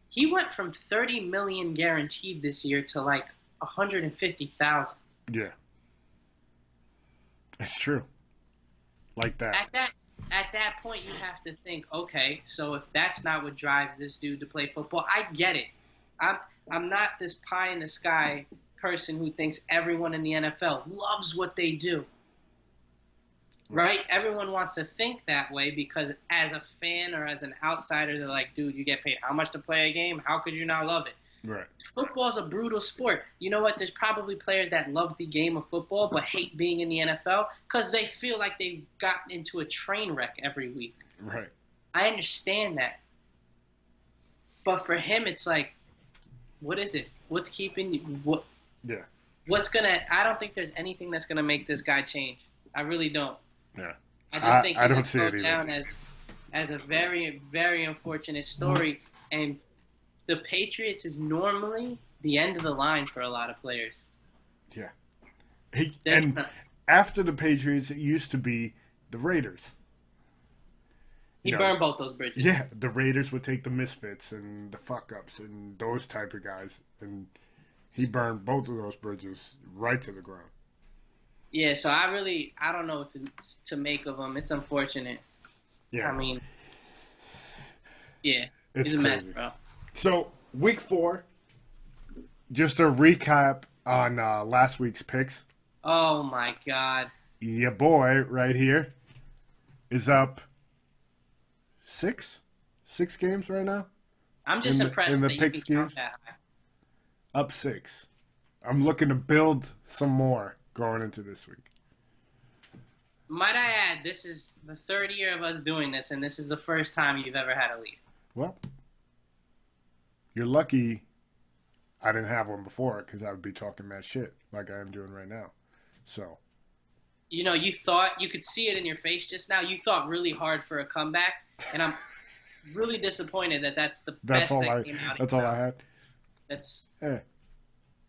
B: He went from $30 million guaranteed this year to like $150,000.
A: Yeah. It's true. Like that.
B: At that point, you have to think, okay, so if that's not what drives this dude to play football, I get it. I'm not this pie in the sky person who thinks everyone in the NFL loves what they do. Right? Everyone wants to think that way because as a fan or as an outsider, they're like, dude, you get paid how much to play a game? How could you not love it?
A: Right.
B: Football's a brutal sport. You know what? There's probably players that love the game of football but hate being in the NFL because they feel like they've gotten into a train wreck every week.
A: Right.
B: I understand that. But for him, it's like, what is it? What's keeping you? What?
A: Yeah.
B: I don't think there's anything that's going to make this guy change. I really don't.
A: Yeah.
B: I just think he's
A: going to
B: go down as a very, very unfortunate story. And the Patriots is normally the end of the line for a lot of players.
A: Yeah. After the Patriots, it used to be the Raiders.
B: He burned both those bridges.
A: Yeah, the Raiders would take the misfits and the fuck-ups and those type of guys. And He burned both of those bridges right to the ground.
B: Yeah, so I don't know what to make of him. It's unfortunate.
A: Yeah,
B: I mean, yeah,
A: it's
B: he's a mess,
A: crazy.
B: bro.
A: So, week 4, just a recap on last week's picks.
B: Oh my God.
A: Your boy right here is up six games right now
B: I'm just
A: in
B: impressed
A: the
B: that you
A: picks
B: can count
A: games.
B: that high.
A: Up 6. I'm looking to build some more going into this week.
B: Might I add, this is the third year of us doing this, and this is the first time you've ever had a lead.
A: Well, you're lucky I didn't have one before because I would be talking mad shit like I am doing right now. So,
B: You know, you thought you could see it in your face just now. You thought really hard for a comeback, and I'm really disappointed that that's the
A: that's
B: best
A: all
B: that
A: I
B: came out of
A: that's
B: your
A: all I
B: mouth.
A: had.
B: That's
A: Eh.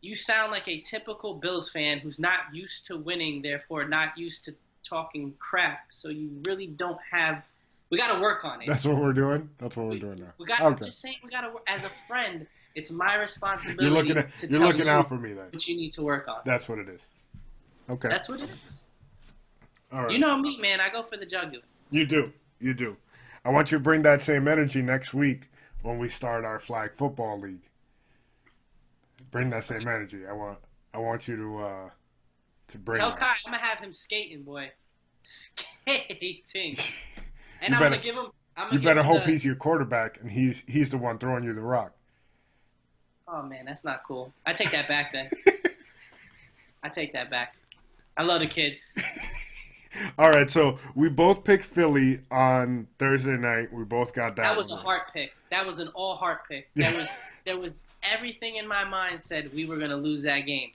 B: You sound like a typical Bills fan who's not used to winning, therefore not used to talking crap. So you really don't have. We got to work on it.
A: That's what we're doing. That's what we're
B: We,
A: doing now.
B: we got.
A: Okay.
B: I'm just saying we got to work as a friend. It's my
A: You're
B: responsibility
A: looking
B: to
A: you're
B: tell
A: looking
B: you
A: out for me then.
B: what you need to work on.
A: That's what it is. Okay.
B: That's what it is.
A: All right.
B: You know me, man. I go for the jugular.
A: You do. You do. I want you to bring that same energy next week when we start our flag football league. Bring that same energy. I want you to bring
B: Tell
A: that.
B: Kai I'm gonna have him skating, boy. Skating. And
A: You
B: I'm
A: better-
B: gonna give him.
A: You better hope he's your quarterback and he's the one throwing you the rock.
B: Oh man, that's not cool. I take that back then. I take that back. I love the kids.
A: All right, so we both picked Philly on Thursday night. We both got that.
B: That was a
A: one.
B: heart pick. That was an all heart pick. There was everything in my mind said we were gonna lose that game.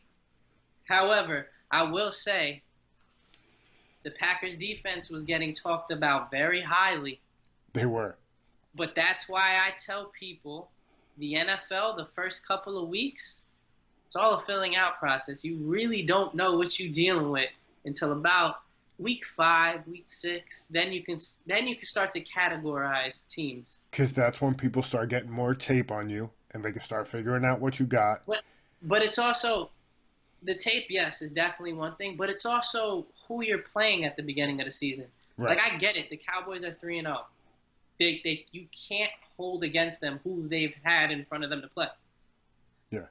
B: However, I will say the Packers defense was getting talked about very highly.
A: They were.
B: But that's why I tell people the NFL, the first couple of weeks, it's all a filling out process. You really don't know what you're dealing with until about week 5, week 6. Then you can start to categorize teams.
A: Because that's when people start getting more tape on you and they can start figuring out what you got.
B: But it's also the tape, yes, is definitely one thing, but it's also who you're playing at the beginning of the season.
A: Right.
B: Like I get it, the Cowboys are 3-0. You can't hold against them who they've had in front of them to play.
A: Yeah.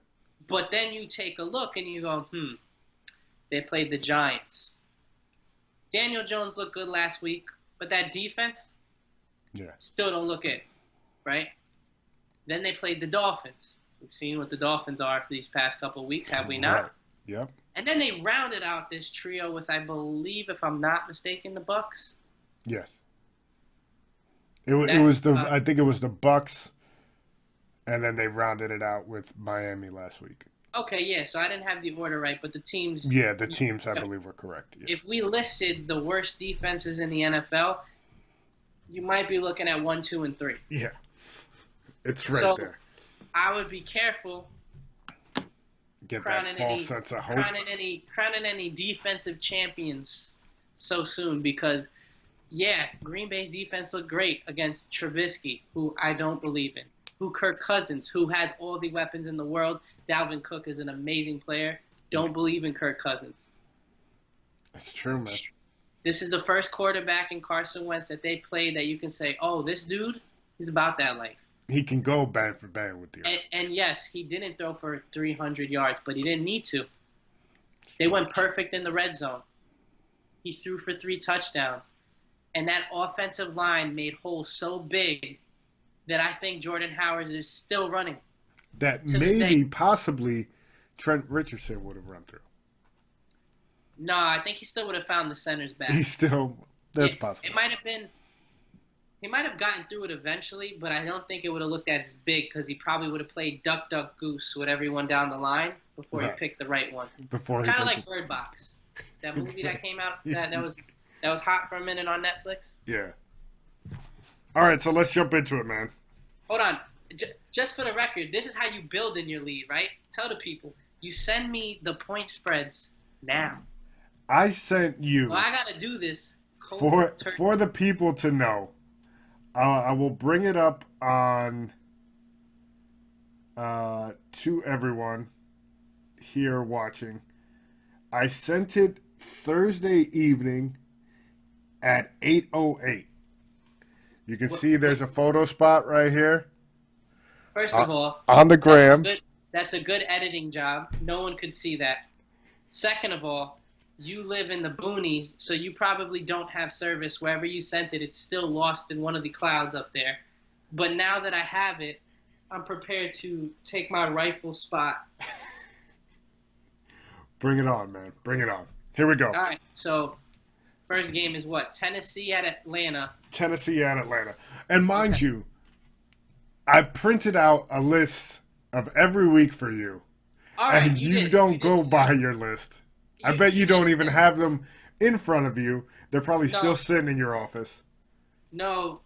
B: But then you take a look and you go, they played the Giants. Daniel Jones looked good last week, but that defense still don't look it, right? Then they played the Dolphins. We've seen what the Dolphins are for these past couple of weeks, have we not?
A: Right. Yep.
B: And then they rounded out this trio with, I believe, if I'm not mistaken, the Bucks.
A: Yes. It was I think it was the Bucks, and then they rounded it out with Miami last week.
B: Okay, yeah, so I didn't have the order right, but the teams...
A: Yeah, the teams, I believe, were correct. Yeah.
B: If we listed the worst defenses in the NFL, you might be looking at 1, 2, and 3.
A: Yeah. It's right there.
B: I would be careful
A: Get that false sense of hope.
B: crowning any defensive champions so soon because, yeah, Green Bay's defense looked great against Trubisky, who I don't believe in, who Kirk Cousins, who has all the weapons in the world. Dalvin Cook is an amazing player. Don't believe in Kirk Cousins.
A: That's true, man.
B: This is the first quarterback in Carson Wentz that they played that you can say, oh, this dude, he's about that life.
A: He can go bang for bang with you.
B: And yes, he didn't throw for 300 yards, but he didn't need to. They went perfect in the red zone. He threw for 3 touchdowns. And that offensive line made holes so big that I think Jordan Howard is still running.
A: That maybe, possibly, Trent Richardson would have run through.
B: No, I think he still would have found the center's back.
A: That's possible.
B: It might have been, he might have gotten through it eventually, but I don't think it would have looked as big because he probably would have played duck, duck, goose with everyone down the line before he picked the right one. It's kind of like Bird Box, that movie that came out that was hot for a minute on Netflix.
A: Yeah. All right, so let's jump into it, man.
B: Hold on. Just for the record, this is how you build in your lead, right? Tell the people. You send me the point spreads now.
A: I sent you.
B: Well, I got to do this.
A: For the people to know, I will bring it up on to everyone here watching. I sent it Thursday evening at 8:08. You can see there's a photo spot right here.
B: First of all,
A: on the gram.
B: That's a good editing job. No one could see that. Second of all, you live in the boonies, so you probably don't have service wherever you sent it. It's still lost in one of the clouds up there. But now that I have it, I'm prepared to take my rightful spot.
A: Bring it on, man. Bring it on. Here we go.
B: All right, so first game is what? Tennessee at Atlanta.
A: Tennessee at Atlanta. And mind you, I printed out a list of every week for you.
B: All right,
A: and you don't go by your list. I bet you don't even have them in front of you. They're probably still sitting in your office.
B: No,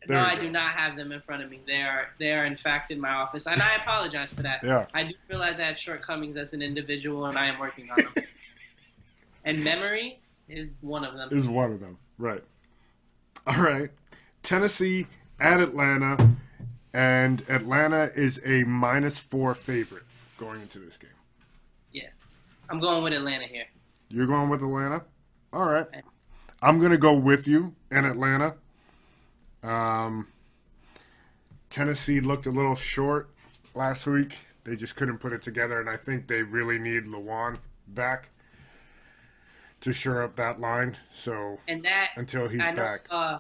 B: I do not have them in front of me. They are in fact in my office, and I apologize for that.
A: Yeah.
B: I do realize I have shortcomings as an individual, and I am working on them. And memory is one of them.
A: Right. All right. Tennessee at Atlanta, and Atlanta is a -4 favorite going into this game.
B: Yeah. I'm going with Atlanta here.
A: You're going with Atlanta? All right. I'm going to go with you in Atlanta. Tennessee looked a little short last week. They just couldn't put it together, and I think they really need Lawan back to shore up that line. So until he's back.
B: I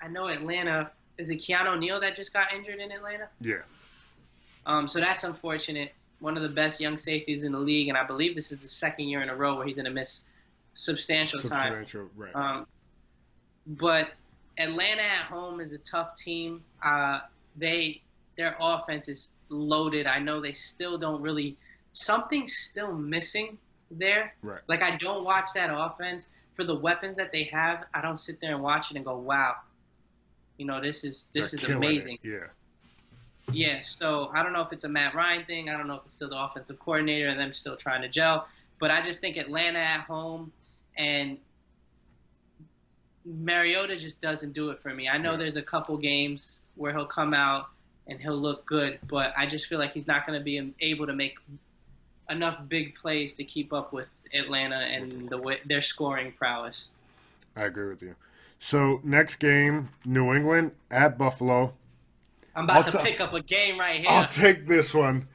B: know Atlanta. Is it Keanu Neal that just got injured in Atlanta?
A: Yeah.
B: So that's unfortunate. One of the best young safeties in the league, and I believe this is the second year in a row where he's going to miss substantial time.
A: Right.
B: But Atlanta at home is a tough team. Their offense is loaded. I know they still don't really – something's still missing there.
A: Right.
B: Like, I don't watch that offense. For the weapons that they have, I don't sit there and watch it and go, wow, this is amazing.
A: Yeah.
B: Yeah, so I don't know if it's a Matt Ryan thing. I don't know if it's still the offensive coordinator and them still trying to gel. But I just think Atlanta at home and Mariota just doesn't do it for me. I know there's a couple games where he'll come out and he'll look good, but I just feel like he's not going to be able to make enough big plays to keep up with Atlanta and their scoring prowess.
A: I agree with you. So next game, New England at Buffalo.
B: I'm about to pick up a game right here.
A: I'll take this one.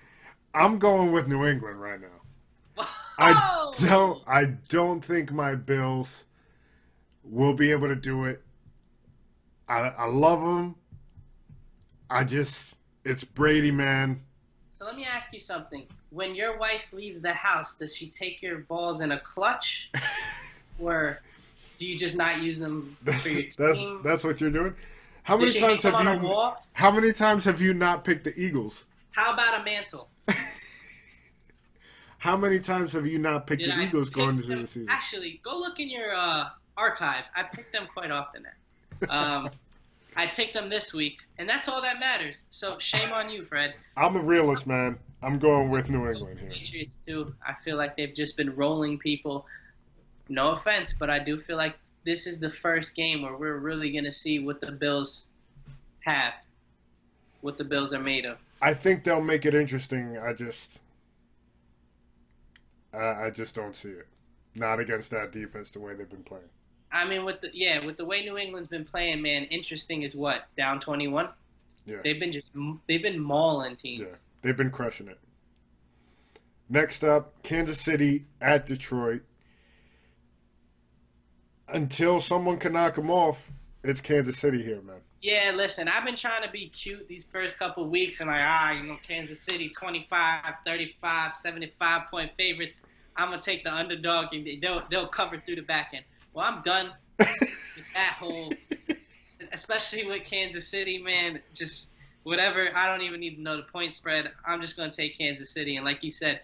A: I'm going with New England right now. I don't think my Bills will be able to do it. I love them. It's Brady, man.
B: So let me ask you something. When your wife leaves the house, does she take your balls in a clutch? Or do you just not use them for your team?
A: That's what you're doing? How many times have you not picked the Eagles?
B: How about a mantle?
A: How many times have you not picked the Eagles going into the season?
B: Actually, go look in your archives. I picked them quite often. I picked them this week, and that's all that matters. So shame on you, Fred.
A: I'm a realist, man. I'm going with New England here.
B: Patriots too. I feel like they've just been rolling people. No offense, but I do feel like this is the first game where we're really going to see what the Bills have, what the Bills are made of.
A: I think they'll make it interesting. I just don't see it. Not against that defense the way they've been playing.
B: I mean, with the way New England's been playing, man, interesting is what? Down 21?
A: Yeah.
B: They've been mauling teams.
A: Yeah, they've been crushing it. Next up, Kansas City at Detroit. Until someone can knock them off, it's Kansas City here, man.
B: Yeah, listen, I've been trying to be cute these first couple of weeks, and Kansas City, 25, 35, 75-point favorites. I'm going to take the underdog, and they'll cover through the back end. Well, I'm done with that whole, especially with Kansas City, man, just whatever. I don't even need to know the point spread. I'm just going to take Kansas City. And like you said,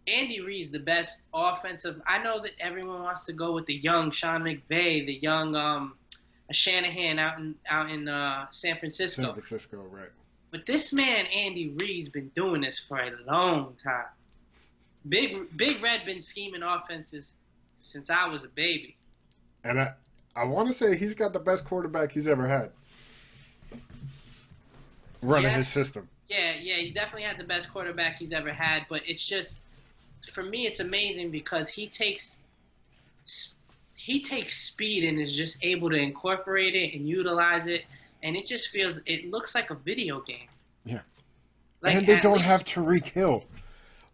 B: Andy Reid's the best offensive. I know that everyone wants to go with the young Sean McVay, the young Shanahan out in San Francisco.
A: San Francisco, right.
B: But this man, Andy Reid's been doing this for a long time. Big Red been scheming offenses since I was a baby.
A: And I want to say he's got the best quarterback he's ever had running his system.
B: Yeah, he definitely had the best quarterback he's ever had. But it's just, for me, it's amazing because he takes speed and is just able to incorporate it and utilize it, and it looks like a video game.
A: Yeah. And
B: Like
A: they
B: at
A: don't have
B: least
A: Tariq Hill.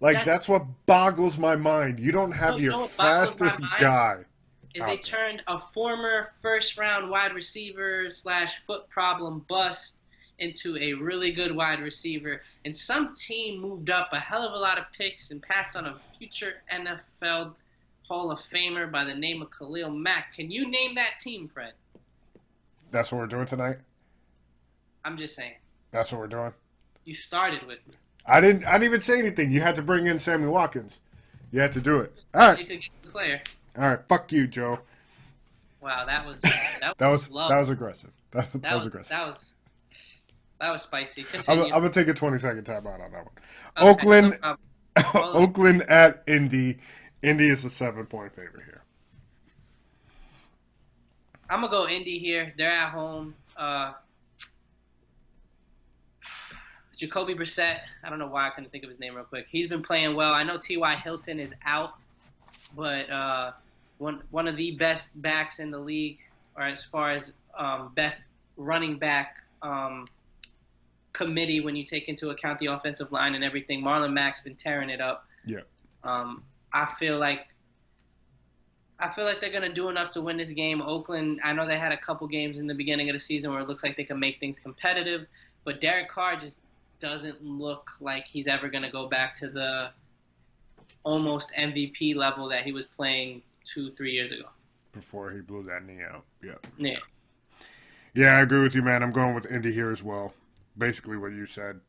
A: Like,
B: that's
A: that's what boggles my mind. You don't have
B: you
A: your
B: know what boggles my
A: fastest
B: mind
A: guy
B: is they
A: out there.
B: turned a former first round wide receiver slash foot problem bust into a really good wide receiver, and some team moved up a hell of a lot of picks and passed on a future NFL Hall of Famer by the name of Khalil Mack. Can you name that team, Fred?
A: That's what we're doing tonight?
B: I'm just saying.
A: That's what we're doing?
B: You started with me.
A: I didn't even say anything. You had to bring in Sammy Watkins. You had to do it. All
B: Because
A: right.
B: you could get the player.
A: All right. Fuck you, Joe.
B: Wow, that
A: That
B: was
A: was
B: low.
A: that was aggressive. That
B: That
A: was
B: was
A: aggressive.
B: that was that was spicy.
A: I'm
B: Continue.
A: gonna take a 20-second timeout on that one.
B: Okay, no
A: Oakland,
B: problem. Hold on.
A: Oakland at Indy. Indy is a 7-point favorite here.
B: I'm gonna go Indy here. They're at home. Jacoby Brissett. I don't know why I couldn't think of his name real quick. He's been playing well. I know T.Y. Hilton is out, but one of the best backs in the league, or as far as best running back committee when you take into account the offensive line and everything. Marlon Mack's been tearing it up.
A: Yeah.
B: I feel like they're gonna do enough to win this game. Oakland, I know they had a couple games in the beginning of the season where it looks like they can make things competitive, but Derek Carr just doesn't look like he's ever gonna go back to the almost MVP level that he was playing 2-3 years ago.
A: Before he blew that knee out. Yeah.
B: Yeah.
A: Yeah, I agree with you, man. I'm going with Indy here as well. Basically what you said.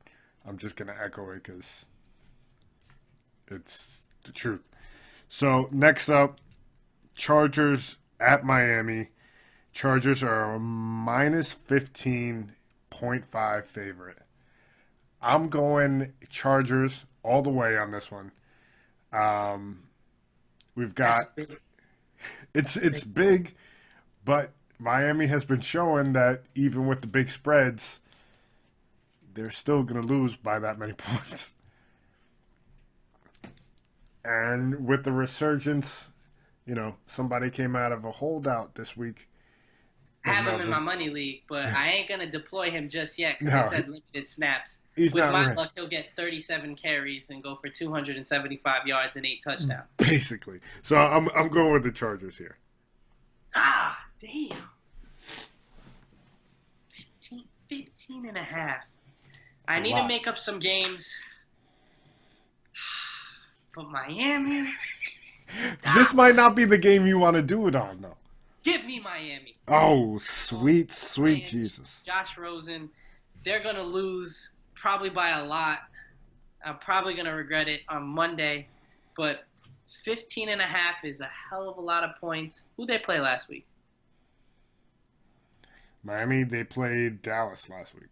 A: I'm just gonna echo it because it's the truth. So next up, Chargers at Miami. Chargers are a minus 15.5 favorite. I'm going Chargers all the way on this one. We've got
B: That's big.
A: it's big, but Miami has been showing that even with the big spreads, they're still going to lose by that many points. And with the resurgence, somebody came out of a holdout this week.
B: I have him in my money league, but I ain't gonna deploy him just yet because
A: No,
B: they said limited snaps.
A: he's
B: With
A: not
B: my
A: ready.
B: luck, he'll get 37 carries and go for 275 yards and 8 touchdowns.
A: Basically. So I'm going with the Chargers here.
B: Ah, damn. 15 and a half. I need to make up some games. But Miami,
A: This might not be the game you want to do it on, though.
B: give me Miami.
A: Oh, sweet, sweet
B: Miami,
A: Jesus.
B: Josh Rosen, they're going to lose probably by a lot. I'm probably going to regret it on Monday. But 15 and a half is a hell of a lot of points. Who'd they play last week?
A: Miami, they played Dallas last week.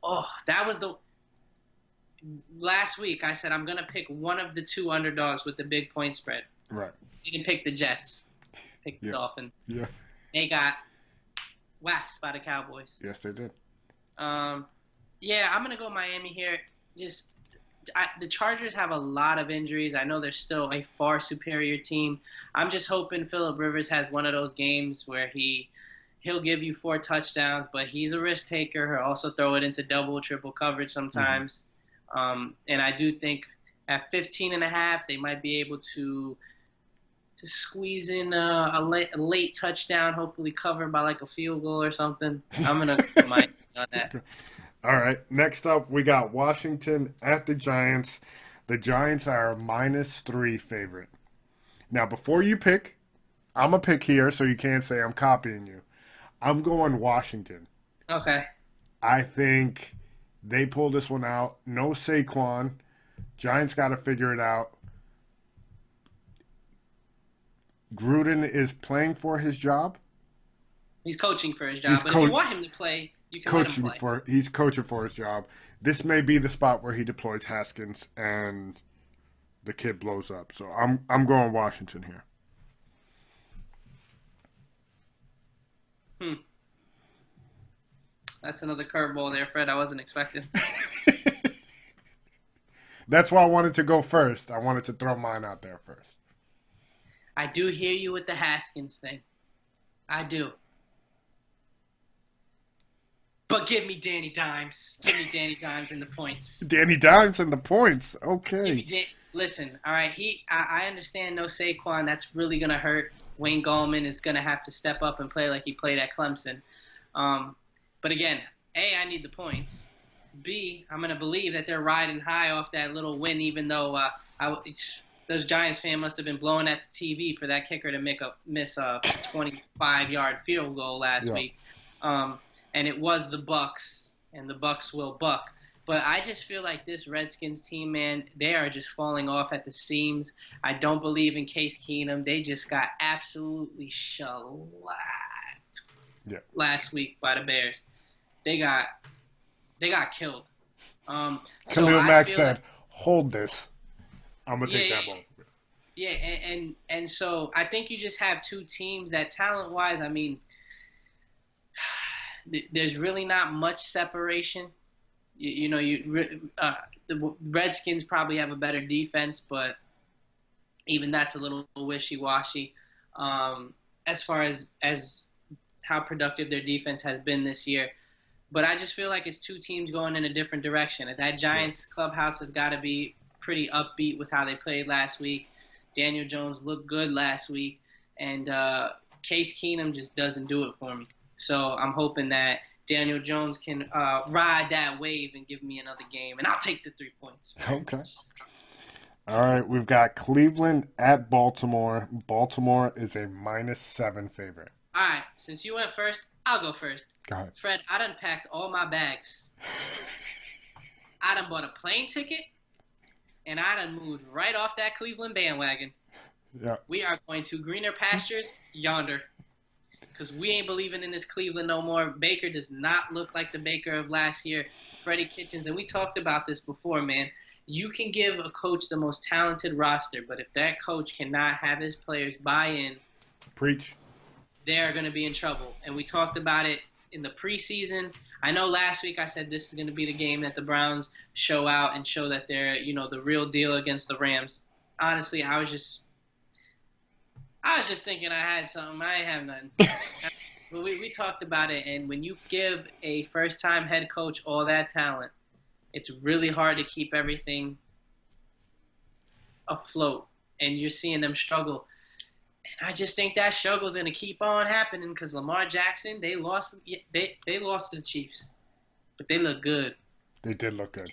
B: Oh, that was the last week. I said I'm going to pick one of the two underdogs with the big point spread.
A: Right.
B: You can pick the Jets. Pick the Dolphins.
A: Yeah.
B: They got waxed by the Cowboys.
A: Yes, they did.
B: Yeah, I'm gonna go Miami here. The Chargers have a lot of injuries. I know they're still a far superior team. I'm just hoping Phillip Rivers has one of those games where he'll give you 4 touchdowns, but he's a risk taker. He'll also throw it into double, triple coverage sometimes. And I do think at 15 and a half, they might be able to squeeze in a late touchdown, hopefully covered by like a field goal or something. I'm going to put my on that.
A: All right. Next up, we got Washington at the Giants. The Giants are a -3 favorite. Now, before you pick, I'm going to pick here so you can't say I'm copying you. I'm going Washington.
B: Okay.
A: I think they pull this one out. No Saquon. Giants got to figure it out. Gruden is playing for his job.
B: He's coaching for his job, but if you want him to play, you can let him play.
A: He's coaching for his job. This may be the spot where he deploys Haskins and the kid blows up. So I'm going Washington here.
B: That's another curveball there, Fred. I wasn't expecting.
A: That's why I wanted to go first. I wanted to throw mine out there first.
B: I do hear you with the Haskins thing. I do. But give me Danny Dimes. Give me Danny Dimes in the points.
A: Danny Dimes and the points.
B: Give me
A: Okay.
B: Listen, all right. I understand no Saquon. That's really gonna hurt. Wayne Gallman is gonna have to step up and play like he played at Clemson. But again, A, I need the points. B, I'm gonna believe that they're riding high off that little win, even though those Giants fans must have been blowing at the TV for that kicker to miss a 25-yard field goal last
A: Yeah.
B: week. And it was the Bucks, and the Bucks will buck. But I just feel like this Redskins team, man, they are just falling off at the seams. I don't believe in Case Keenum. They just got absolutely shellacked last week by the Bears. They got killed.
A: Khalil Mack said, "Hold this. I'm gonna take that ball."
B: Yeah, and so I think you just have two teams that talent-wise, I mean, there's really not much separation. The Redskins probably have a better defense, but even that's a little wishy-washy as far as how productive their defense has been this year. But I just feel like it's two teams going in a different direction. That Giants clubhouse has got to be pretty upbeat with how they played last week. Daniel Jones looked good last week, and Case Keenum just doesn't do it for me. So I'm hoping that Daniel Jones can ride that wave and give me another game, and I'll take the 3 points.
A: Okay. All right, we've got Cleveland at Baltimore. Baltimore is a -7 favorite.
B: All right, since you went first, I'll go first.
A: Go ahead.
B: Fred, I done packed all my bags. I done bought a plane ticket, and I done moved right off that Cleveland bandwagon.
A: Yeah.
B: We are going to greener pastures yonder, because we ain't believing in this Cleveland no more. Baker does not look like the Baker of last year. Freddie Kitchens, and we talked about this before, man. You can give a coach the most talented roster, but if that coach cannot have his players buy in,
A: Preach.
B: they're going to be in trouble. And we talked about it in the preseason. I know last week I said this is going to be the game that the Browns show out and show that they're, the real deal against the Rams. Honestly, I was just thinking I had something. I ain't have nothing. But we talked about it, and when you give a first-time head coach all that talent, it's really hard to keep everything afloat, and you're seeing them struggle. And I just think that struggle is going to keep on happening because Lamar Jackson, they lost to the Chiefs, but they look good.
A: They did look good.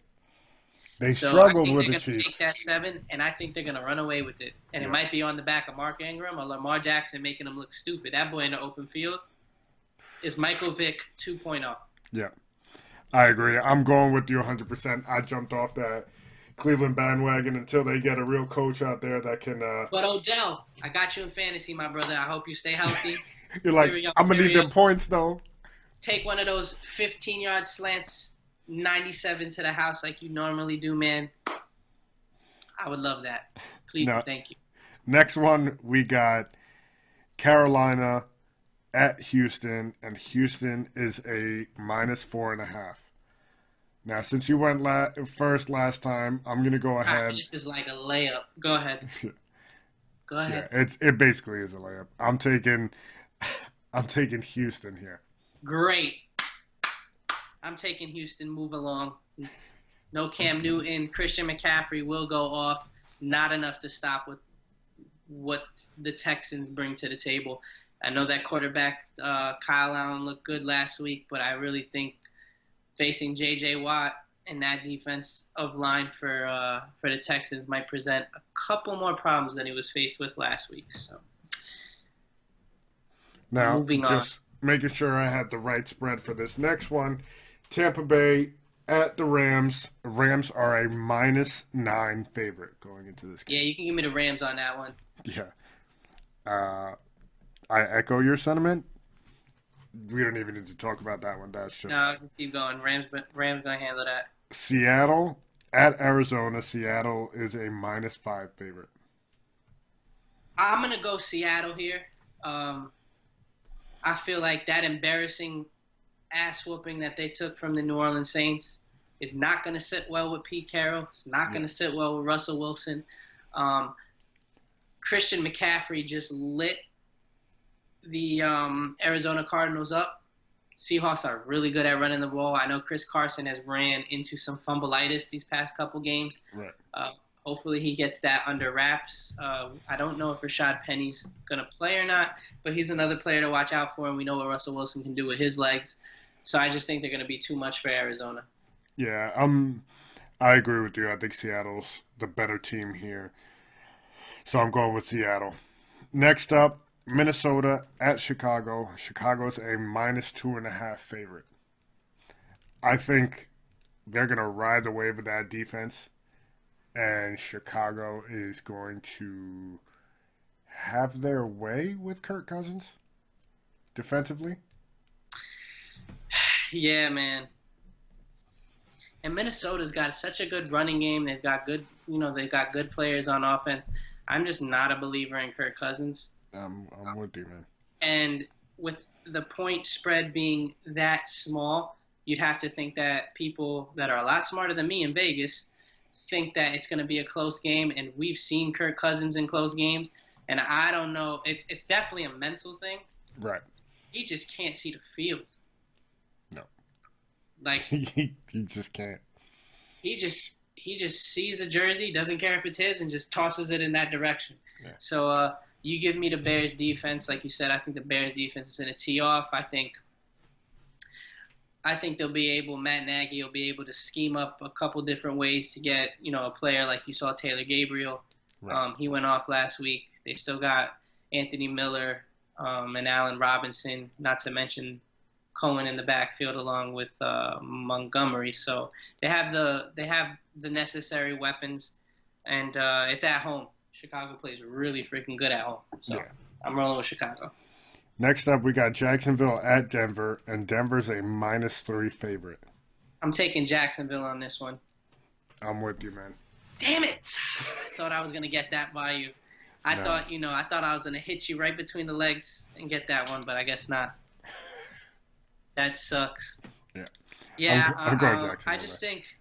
A: They
B: So
A: struggled
B: I think
A: with
B: they're
A: the
B: going to
A: Chiefs.
B: take that 7, and I think they're going to run away with it. And it might be on the back of Mark Ingram or Lamar Jackson making them look stupid. That boy in the open field is Michael Vick 2.0.
A: Yeah, I agree. I'm going with you 100%. I jumped off that Cleveland bandwagon until they get a real coach out there that can.
B: But Odell, I got you in fantasy, my brother. I hope you stay healthy.
A: You're like, I'm going to need them points, though.
B: Take one of those 15-yard slants, 97 to the house like you normally do, man. I would love that. Please and thank you.
A: Next one, we got Carolina at Houston, and Houston is a -4.5. Now, since you went first last time, I'm going to go ahead.
B: This is like a layup. Go ahead. Go ahead.
A: Yeah, it basically is a layup. I'm taking Houston here.
B: Great. I'm taking Houston. Move along. No Cam Newton. Christian McCaffrey will go off. Not enough to stop what the Texans bring to the table. I know that quarterback Kyle Allen looked good last week, but I really think facing J.J. Watt and that defense of line for the Texans might present a couple more problems than he was faced with last week. So
A: now,
B: moving
A: just making sure I had the right spread for this next one. Tampa Bay at the Rams. Rams are a -9 favorite going into this game.
B: Yeah, you can give me the Rams on that one.
A: Yeah. I echo your sentiment. We don't even need to talk about that one. That's just
B: No, just keep going. Rams gonna handle that.
A: Seattle at Arizona. Seattle is a -5 favorite.
B: I'm gonna go Seattle here. I feel like that embarrassing ass whooping that they took from the New Orleans Saints is not going to sit well with Pete Carroll. It's not going to sit well with Russell Wilson. Christian McCaffrey just lit the Arizona Cardinals up. Seahawks are really good at running the ball. I know Chris Carson has ran into some fumbleitis these past couple games.
A: Right.
B: Hopefully he gets that under wraps. I don't know if Rashad Penny's going to play or not, but he's another player to watch out for, and we know what Russell Wilson can do with his legs. So I just think they're going to be too much for Arizona.
A: Yeah, I agree with you. I think Seattle's the better team here. So I'm going with Seattle. Next up, Minnesota at Chicago. Chicago's a -2.5 favorite. I think they're going to ride the wave of that defense, and Chicago is going to have their way with Kirk Cousins defensively.
B: Yeah, man. And Minnesota's got such a good running game. They've got good players on offense. I'm just not a believer in Kirk Cousins.
A: I'm with you, man.
B: And with the point spread being that small, you'd have to think that people that are a lot smarter than me in Vegas think that it's going to be a close game. And we've seen Kirk Cousins in close games. And I don't know. It's definitely a mental thing.
A: Right.
B: He just can't see the field.
A: No.
B: Like
A: he just can't.
B: He just sees a jersey, doesn't care if it's his, and just tosses it in that direction.
A: Yeah.
B: So you give me the Bears defense, like you said. I think the Bears defense is going to tee off. I think they'll be able. Matt Nagy will be able to scheme up a couple different ways to get a player like you saw Taylor Gabriel.
A: Right.
B: He went off last week. They still got Anthony Miller and Allen Robinson, not to mention Cohen in the backfield along with Montgomery. So they have the necessary weapons, and it's at home. Chicago plays really freaking good at home. So yeah. I'm rolling with Chicago.
A: Next up, we got Jacksonville at Denver, and Denver's a -3 favorite.
B: I'm taking Jacksonville on this one.
A: I'm with you, man.
B: Damn it! I thought I was gonna get that by you. I thought I was gonna hit you right between the legs and get that one, but I guess not. That sucks.
A: Yeah.
B: Yeah.
A: I'm going Jacksonville.
B: I just think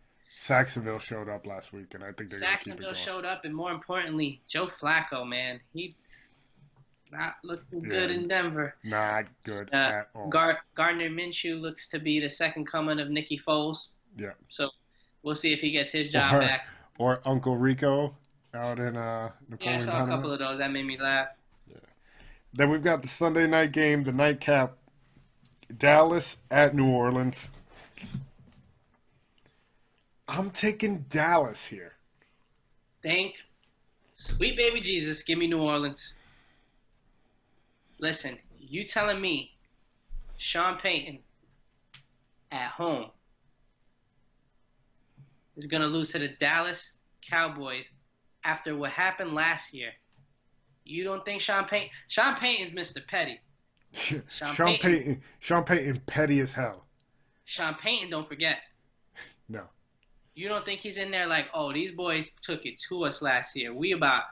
A: Jacksonville showed up last week, and I think they're going to keep it going.
B: Jacksonville showed up, and more importantly, Joe Flacco, man, he's not looking good in Denver.
A: Not good at all.
B: Gardner Minshew looks to be the second coming of Nicky Foles.
A: Yeah.
B: So we'll see if he gets his job back.
A: Or Uncle Rico out in Napoleon.
B: Yeah, I saw a couple of those. That made me laugh.
A: Yeah. Then we've got the Sunday night game, the nightcap. Dallas at New Orleans. I'm taking Dallas here.
B: Thank sweet baby Jesus, give me New Orleans. Listen, you telling me Sean Payton at home is going to lose to the Dallas Cowboys after what happened last year? You don't think Sean Payton's Mr. Petty.
A: Sean Payton petty as hell.
B: Sean Payton, don't forget.
A: No.
B: You don't think he's in there like, oh, these boys took it to us last year. We about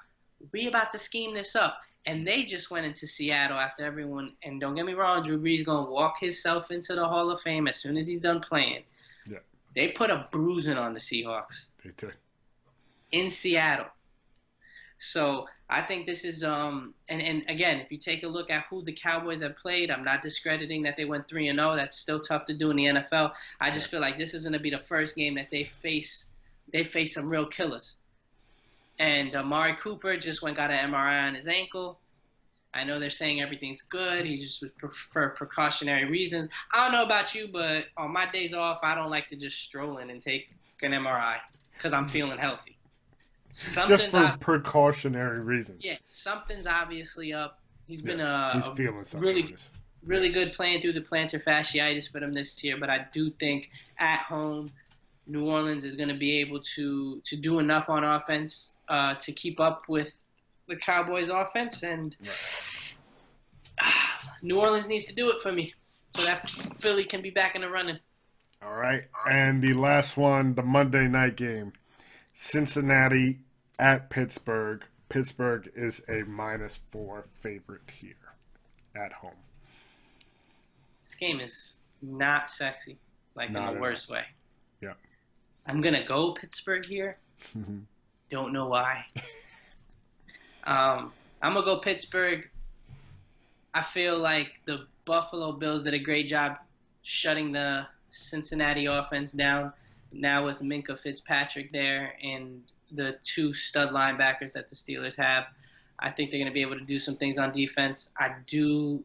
B: to scheme this up. And they just went into Seattle after everyone. And don't get me wrong, Drew Brees going to walk himself into the Hall of Fame as soon as he's done playing.
A: Yeah.
B: They put a bruising on the Seahawks.
A: They did.
B: In Seattle. So I think this is and again, if you take a look at who the Cowboys have played, I'm not discrediting that they went 3-0. That's still tough to do in the NFL. I just feel like this is going to be the first game that they face some real killers. And Amari Cooper just got an MRI on his ankle. I know they're saying everything's good. He just for precautionary reasons. I don't know about you, but on my days off, I don't like to just stroll in and take an MRI because I'm feeling healthy.
A: Just for precautionary reasons.
B: Yeah, something's obviously up. He's been
A: feeling something
B: really good playing through the plantar fasciitis for him this year. But I do think at home, New Orleans is going to be able to do enough on offense to keep up with the Cowboys' offense. And New Orleans needs to do it for me so that Philly can be back in the running.
A: All right. And the last one, the Monday night game. Cincinnati at Pittsburgh. Pittsburgh is a -4 favorite here at home.
B: This game is not sexy, like
A: Not
B: in the
A: at
B: worst way.
A: Yeah.
B: I'm gonna go Pittsburgh here. Don't know why. I'm gonna go Pittsburgh. I feel like the Buffalo Bills did a great job shutting the Cincinnati offense down. Now with Minka Fitzpatrick there and the two stud linebackers that the Steelers have, I think they're going to be able to do some things on defense. I do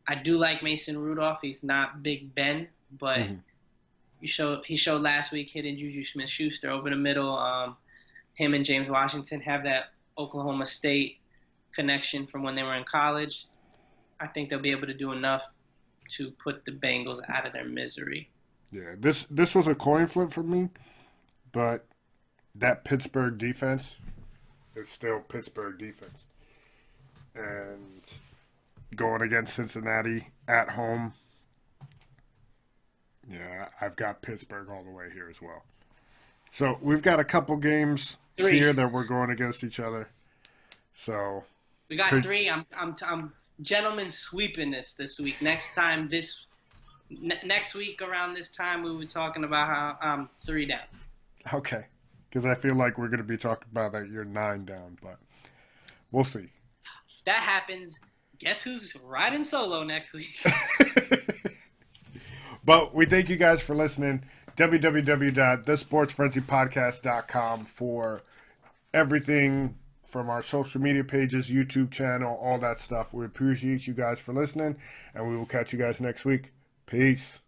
B: like Mason Rudolph. He's not Big Ben, but he showed last week hitting Juju Smith-Schuster over the middle. Him and James Washington have that Oklahoma State connection from when they were in college. I think they'll be able to do enough to put the Bengals out of their misery.
A: Yeah, this was a coin flip for me, but that Pittsburgh defense is still Pittsburgh defense. And going against Cincinnati at home, yeah, I've got Pittsburgh all the way here as well. So we've got a couple games here that we're going against each other. So
B: we got 3. I'm gentlemen sweeping this week. Next week around this time, we were talking about how I'm 3 down.
A: Okay, because I feel like we're going to be talking about that you're 9 down, but we'll see.
B: If that happens, guess who's riding solo next week?
A: But we thank you guys for listening. www.thesportsfrenzypodcast.com for everything from our social media pages, YouTube channel, all that stuff. We appreciate you guys for listening, and we will catch you guys next week. Peace.